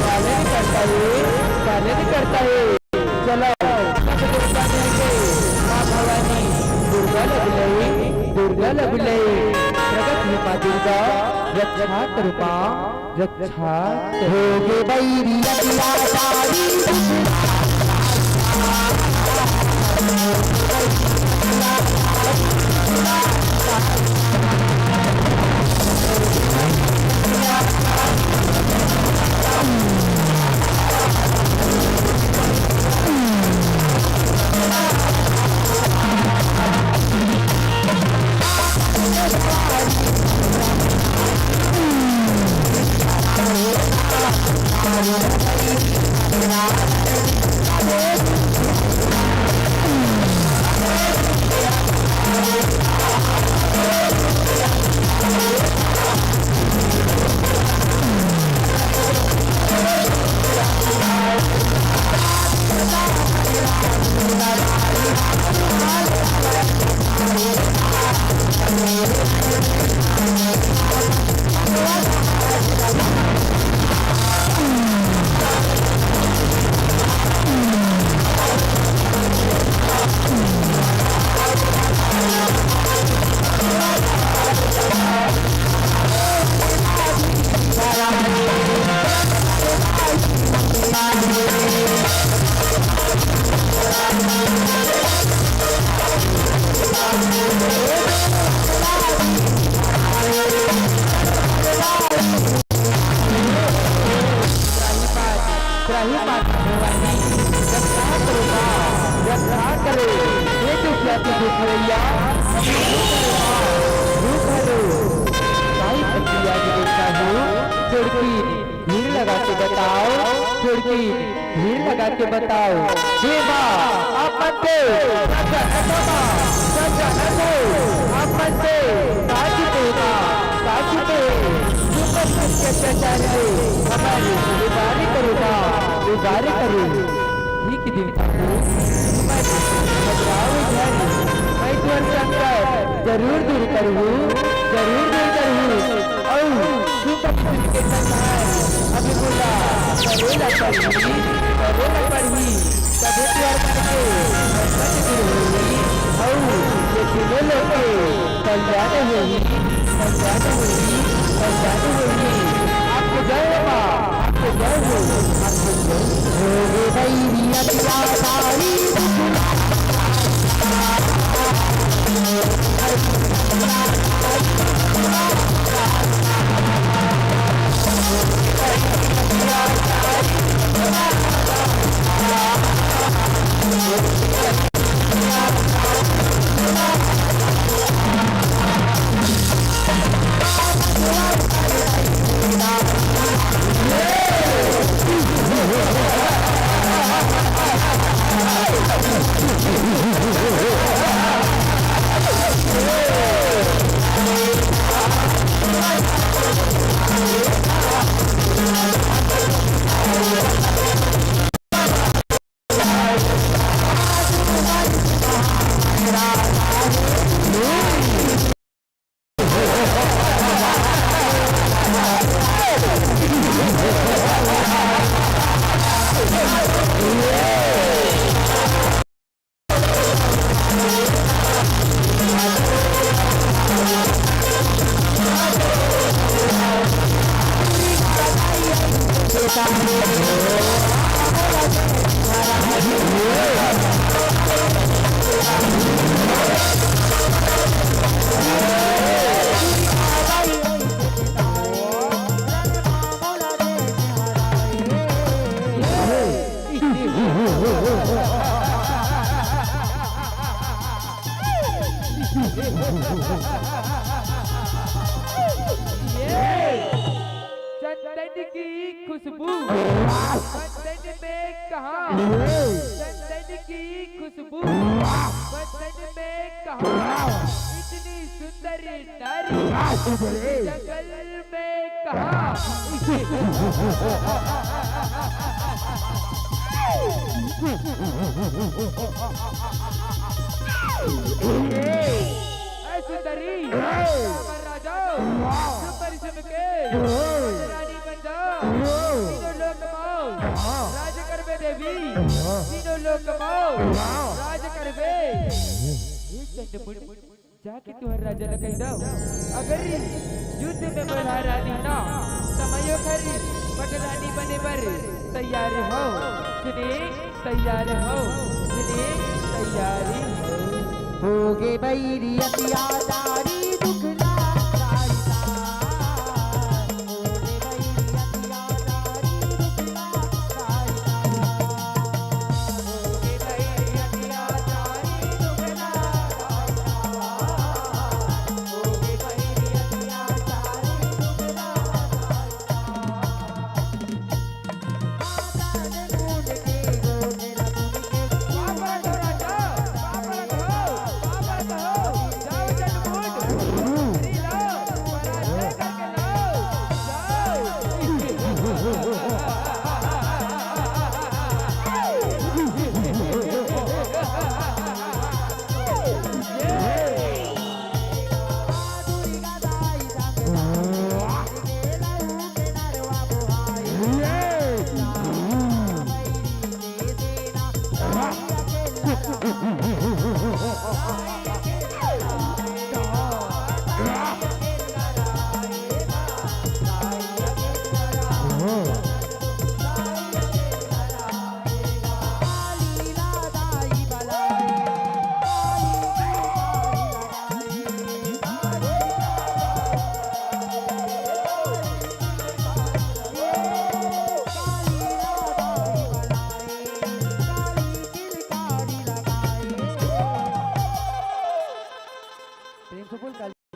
पालन करता है, पालन करता है। चलो सब देवता मिलके माँ भवानी दुर्गा लगे, दुर्गा लगे प्रगट है माँ दुर्गा, रक्षा करो माँ, रक्षा होगे बैरी अत्याचारी भीड़ लगा के बताओ, खिड़की भीड़ लगा के बताओ। हे माँ आप मत दो, आप मत दो, साची देगा, साची दे अत्याचार है हमारी गुजारी करूँगा, गुजारी करूँ। ठीक दिन मैं ईश्वर शंकर जरूर दूर करूँ, जरूर दूर करूँ। अभी बोला करेला पढ़ी तभी प्यार करके ये तीनों लोग कल्याण होगी, कल्याण होगी, कल्याण होगी। आपको जय माँ, आपको जय हो, आपको जय की खुशबू बदन में कहाँ, चंदन की खुशबू बदन में कहाँ, इतनी सुंदर नारी जंगल में कहाँ। सुंदरी राजा के रानी बन जाओ, तीनों लोग कमाओ राज करबे देवी, तीनों लोग कमाओ राज करबे। जाके तुहर राजा न कह दो, अगर युद्ध में बोला रानी ना समयो खरी बट रानी बने बर तैयार हो। सुने तैयार हो, सुने तैयारी होगे बैरी अत्याचारी दुखना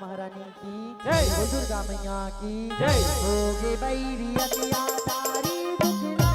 महारानी की जय, दुर्गा मैया की जय। होगे बैरी अत्याचारी दुखना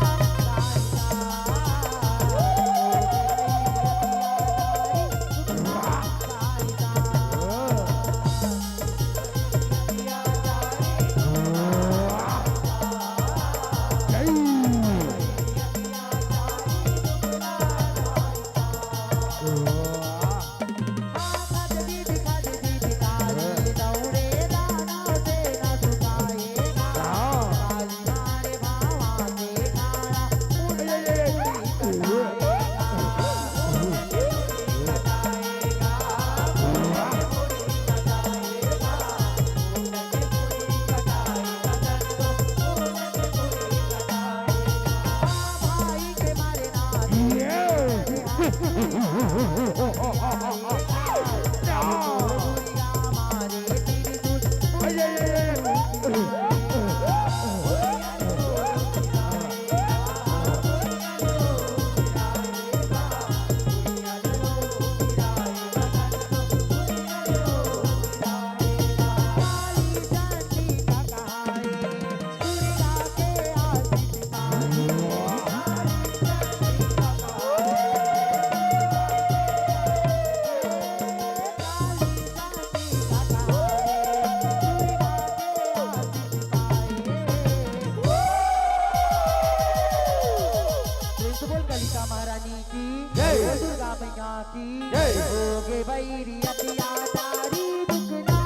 महारानी की जय, दुर्गा मैया की जय। होगे बैरी अत्याचारी दुखना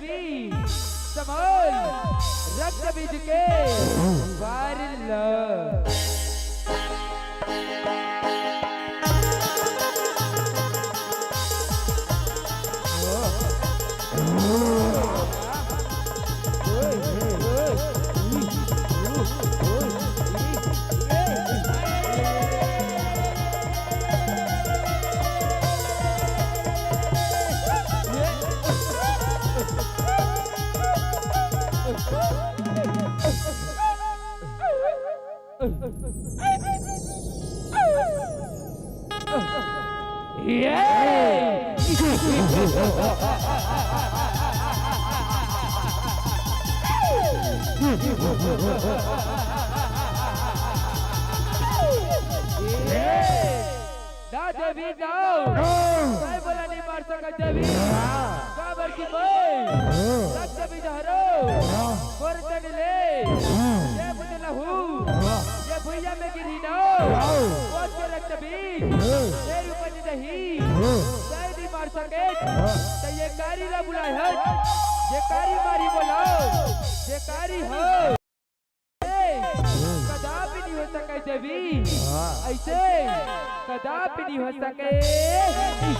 देवी समोल रक्त बीज के वार लो। ना देवी जाओ काय बोला नहीं मार सका देवी काबर की बोल रक्त बीज हरो कोरतन ले ये मुझे लहू ये भुइया में गिरी ना वो के रक्त बीज तेरी उपज नहीं काय नहीं मार सके तो ये कारी ना बुलाए है ये कारी मारी बोलाओ ये कारी हो कदापि नहीं हो सके देवी ऐसे कदापि नहीं हो सके।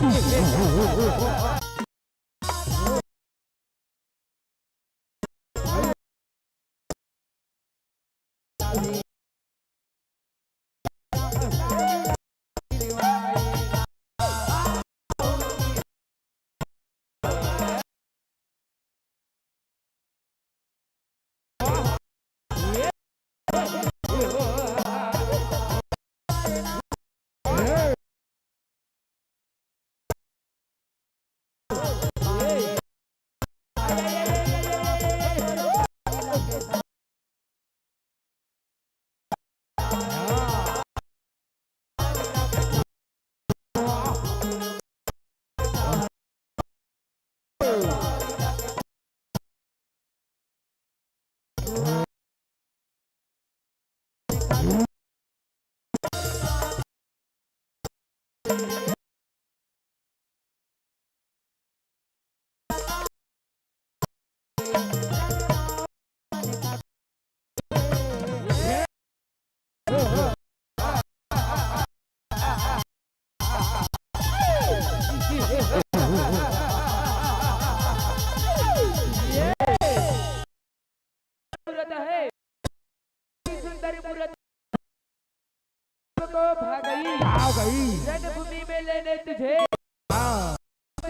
भागई रणभूमि में लेने तुझे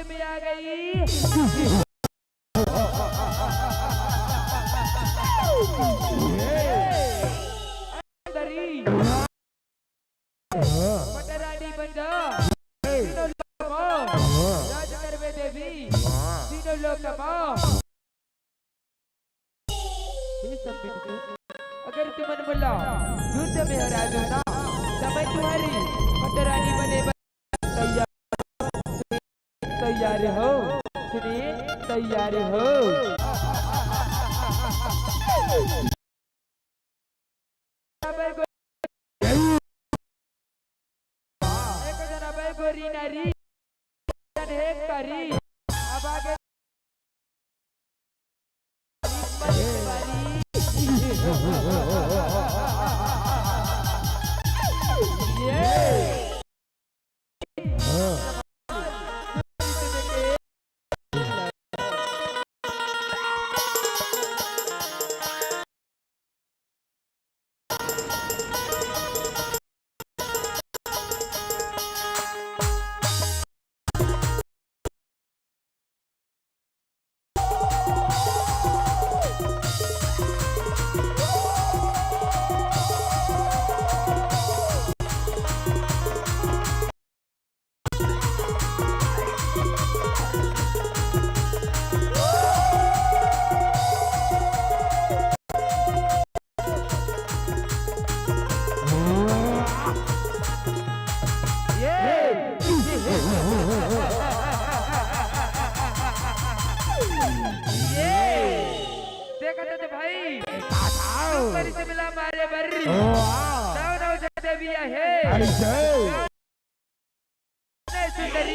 में आ गई पटरानी बन जा तीनों लोग राज करवे देवी तीनों लोग अगर तुम मन बोला युद्ध में हरा दो ना समय तुम्हारी पटरानी बने तैयार हो सुनिए तैयार हो एक जना भाई गोरी नारी करी अब आगे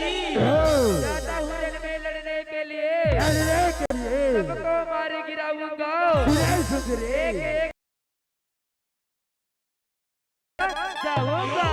जाता हूँ रण में लड़ने के लिए जाऊंगा।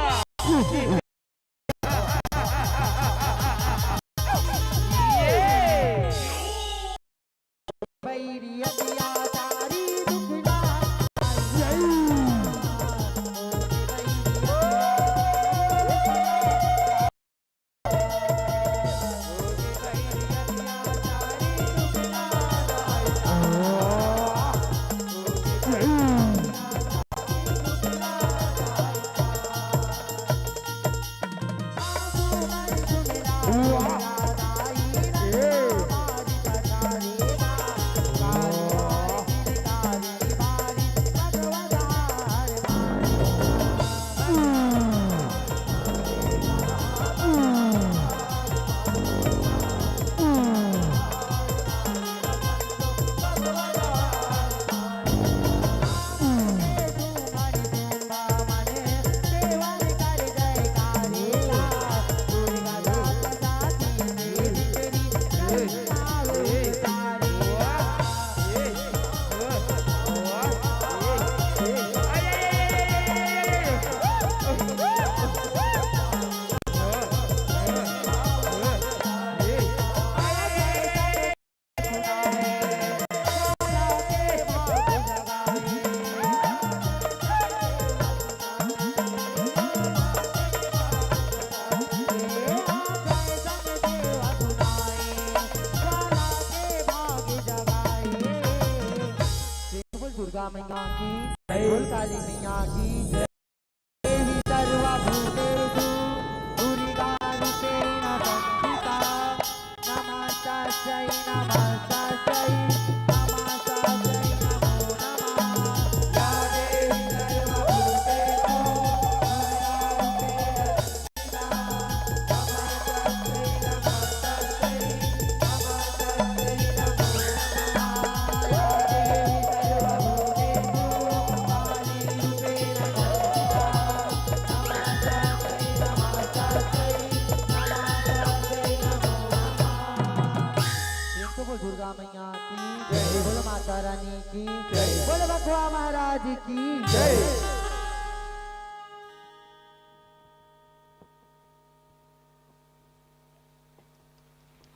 दुर्गा मैया की बोल काली मैया की देवी सर्वभूतेषु दुर्गा रूपेण संस्थिता नमस्तस्यै नमस्तस्यै नमस्तस्यै नमो नमः या देवी सर्वभूतेषु दुर्गा रूपेण संस्थिता नमस्तस्यै नमस्तस्यै नमस्तस्यै नमो नमः या देवी दुर्गा मैया की जय, बोलो माता रानी की जय, बोलो बखुआ महाराज की जय।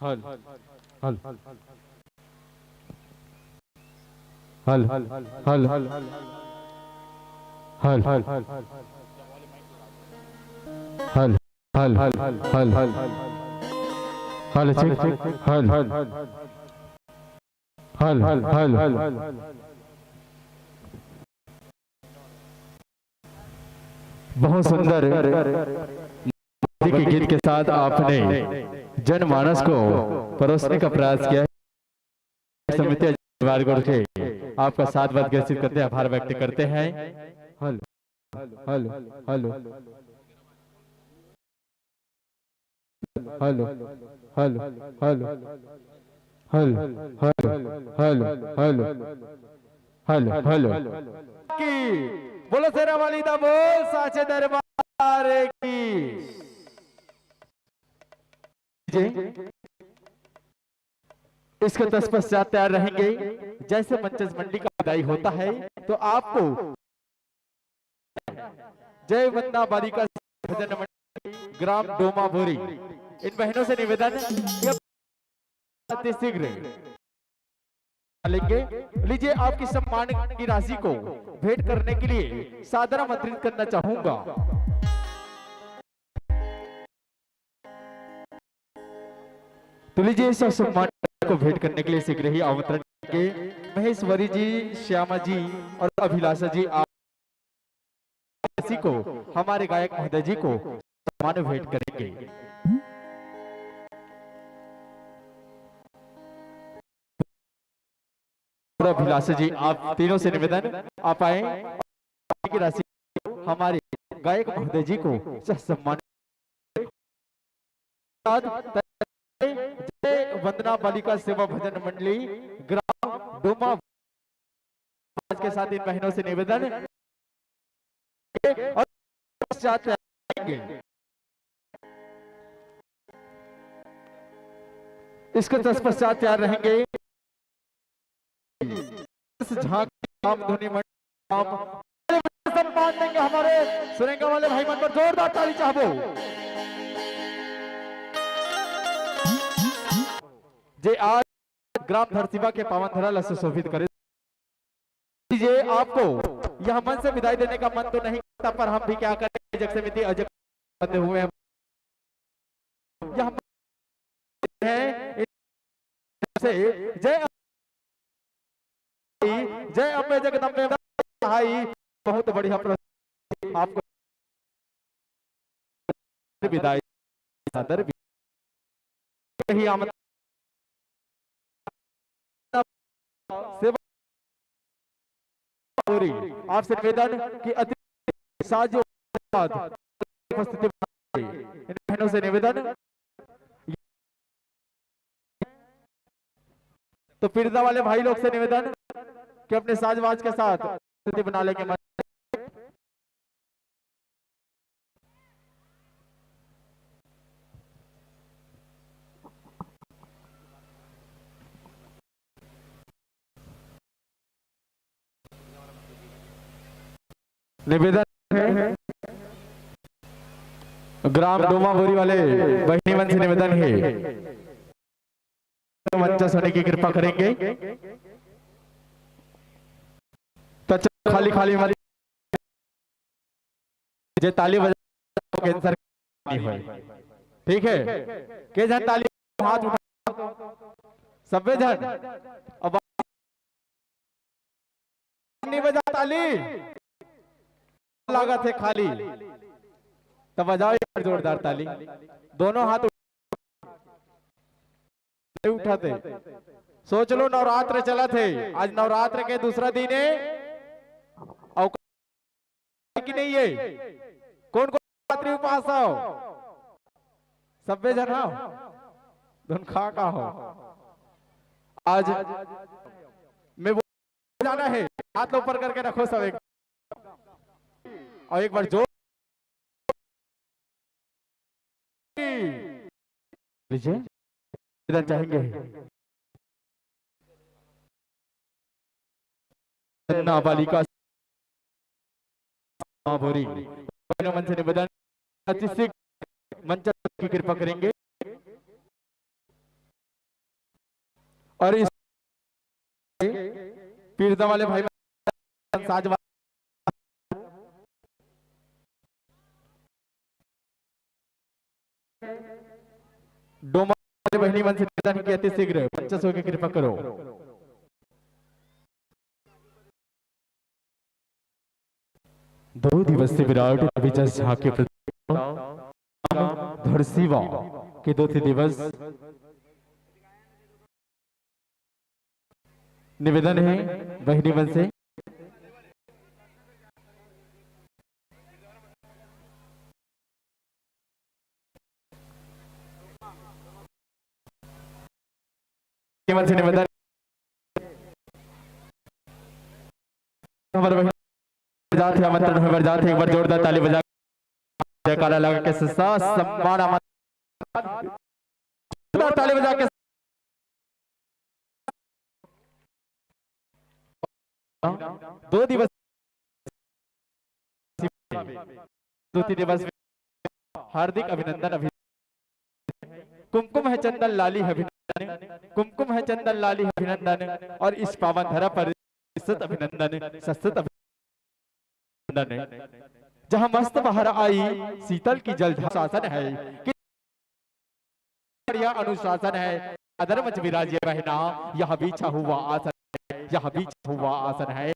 हल हल हल हल हल हल हल हल हल हल हल हल हल ठीक हल हल हल हल हल बहुत सुंदर के गीत के साथ आपने जनमानस को परोसने का प्रयास किया है। समिति के आपका साथ बात ग्रसित करते हैं, आभार व्यक्त करते हैं। हल हल हल हल हल हल हल हल हल हल हल की बोलो शेरा वाली दा बोल साचे दरबार की। इसके तत्पश्चात तैयार रहेंगे। जैसे मंचस मंडी का विदाई होता है तो आपको जय वंदना बालिका भजन मंडली ग्राम डोमा बोरी इन बहनों से निवेदन अति शीघ्र लेंगे। लीजिए आपकी सम्मान की राशि को भेंट करने के लिए सादर आमंत्रित करना चाहूंगा। तो लीजिए इस सम्मान को भेंट करने के लिए शीघ्र ही आमंत्रण के महेश्वरी जी, श्यामा जी और अभिलाषा जी आप को हमारे गायक महोदय जी को सम्मान भेंट करेंगे। और अभिलाषा जी आप तीनों से निवेदन आप आए की राशि हमारे गायक महोदय जी को सम्मान। जय वंदना बालिका सेवा भजन मंडली ग्राम डोमा के साथ इन बहनों से निवेदन और इसके तत्पश्चात तैयार रहेंगे। झांकी राम धुनी सम्मान देंगे हमारे सुरेंगा वाले भाई मन पर जोरदार ताली चाहबो। जे आज ग्राम धरसीवा के पावन धरा से शोभित करे दीजिए। आपको यह मन से विदाई देने का मन तो नहीं करता, पर हम भी क्या करें, जग समिति अजय बंधे हुए हैं। यह है से जय जय अम्बे जगदम्बे भाई, बहुत बढ़िया आपको विदाई सादर भी आमद सेवा आपसे निवेदन कि अति साजो उपस्थिति इन बहनों से निवेदन। तो पीड़िता वाले भाई लोग से निवेदन कि अपने साजवाज के साथ स्थिति बना लेंगे। निवेदन है ग्राम डोमा बोरी वाले बहनी मन से निवेदन है मंच सोने की कृपा करेंगे। तो खाली खाली हमारी जे ताली बजा कैंसर नहीं होए, ठीक है? के जन ताली हाथ उठा सबे जन, अब नहीं बजा ताली लागत है खाली, तब बजाओ एक जोरदार ताली। दोनों हाथ उठाते। सोच लो नवरात्र चला थे, आज नवरात्र के दूसरा दिन है और कि नहीं है? कौन कौन नवरात्रि उपास हो? सबे जन हो, दोनों खा का हो। आज मैं जाना है, हाथ ऊपर करके रखो सब एक, और एक बार जोर लीजिए चाहेंगे। नाबालिका भोरी मन से निवेदन मंच की कृपा करेंगे और इस पीड़िता वाले भाई साजवा डोमा बहनी मन से निवेदन की अति शीघ्र मंच की कृपा करो। दो दिवसीय विराट विजय शाह के धरसीवा के 2 दिवस निवेदन है बहनी मन से। मन से निवेदन जाते आमंत्रण हो जाते, एक बार जोरदार ताली बजा जयकारा लगा के सम्मान जोरदार ताली बजा के 2 दिवस 2 दिवस हार्दिक अभिनंदन। कुमकुम है चंदन लाली है अभिनंदन, कुमकुम है चंदन लाली है अभिनंदन, और इस पावन धरा पर सत अभिनंदन सस्त अभिनंदन। जहां मस्त बहार आई शीतल की जलधार शासन है कि अनुशासन है, अधर्म विराजे बहना, यह बीछा हुआ आसन है, यह बीछा हुआ आसन है।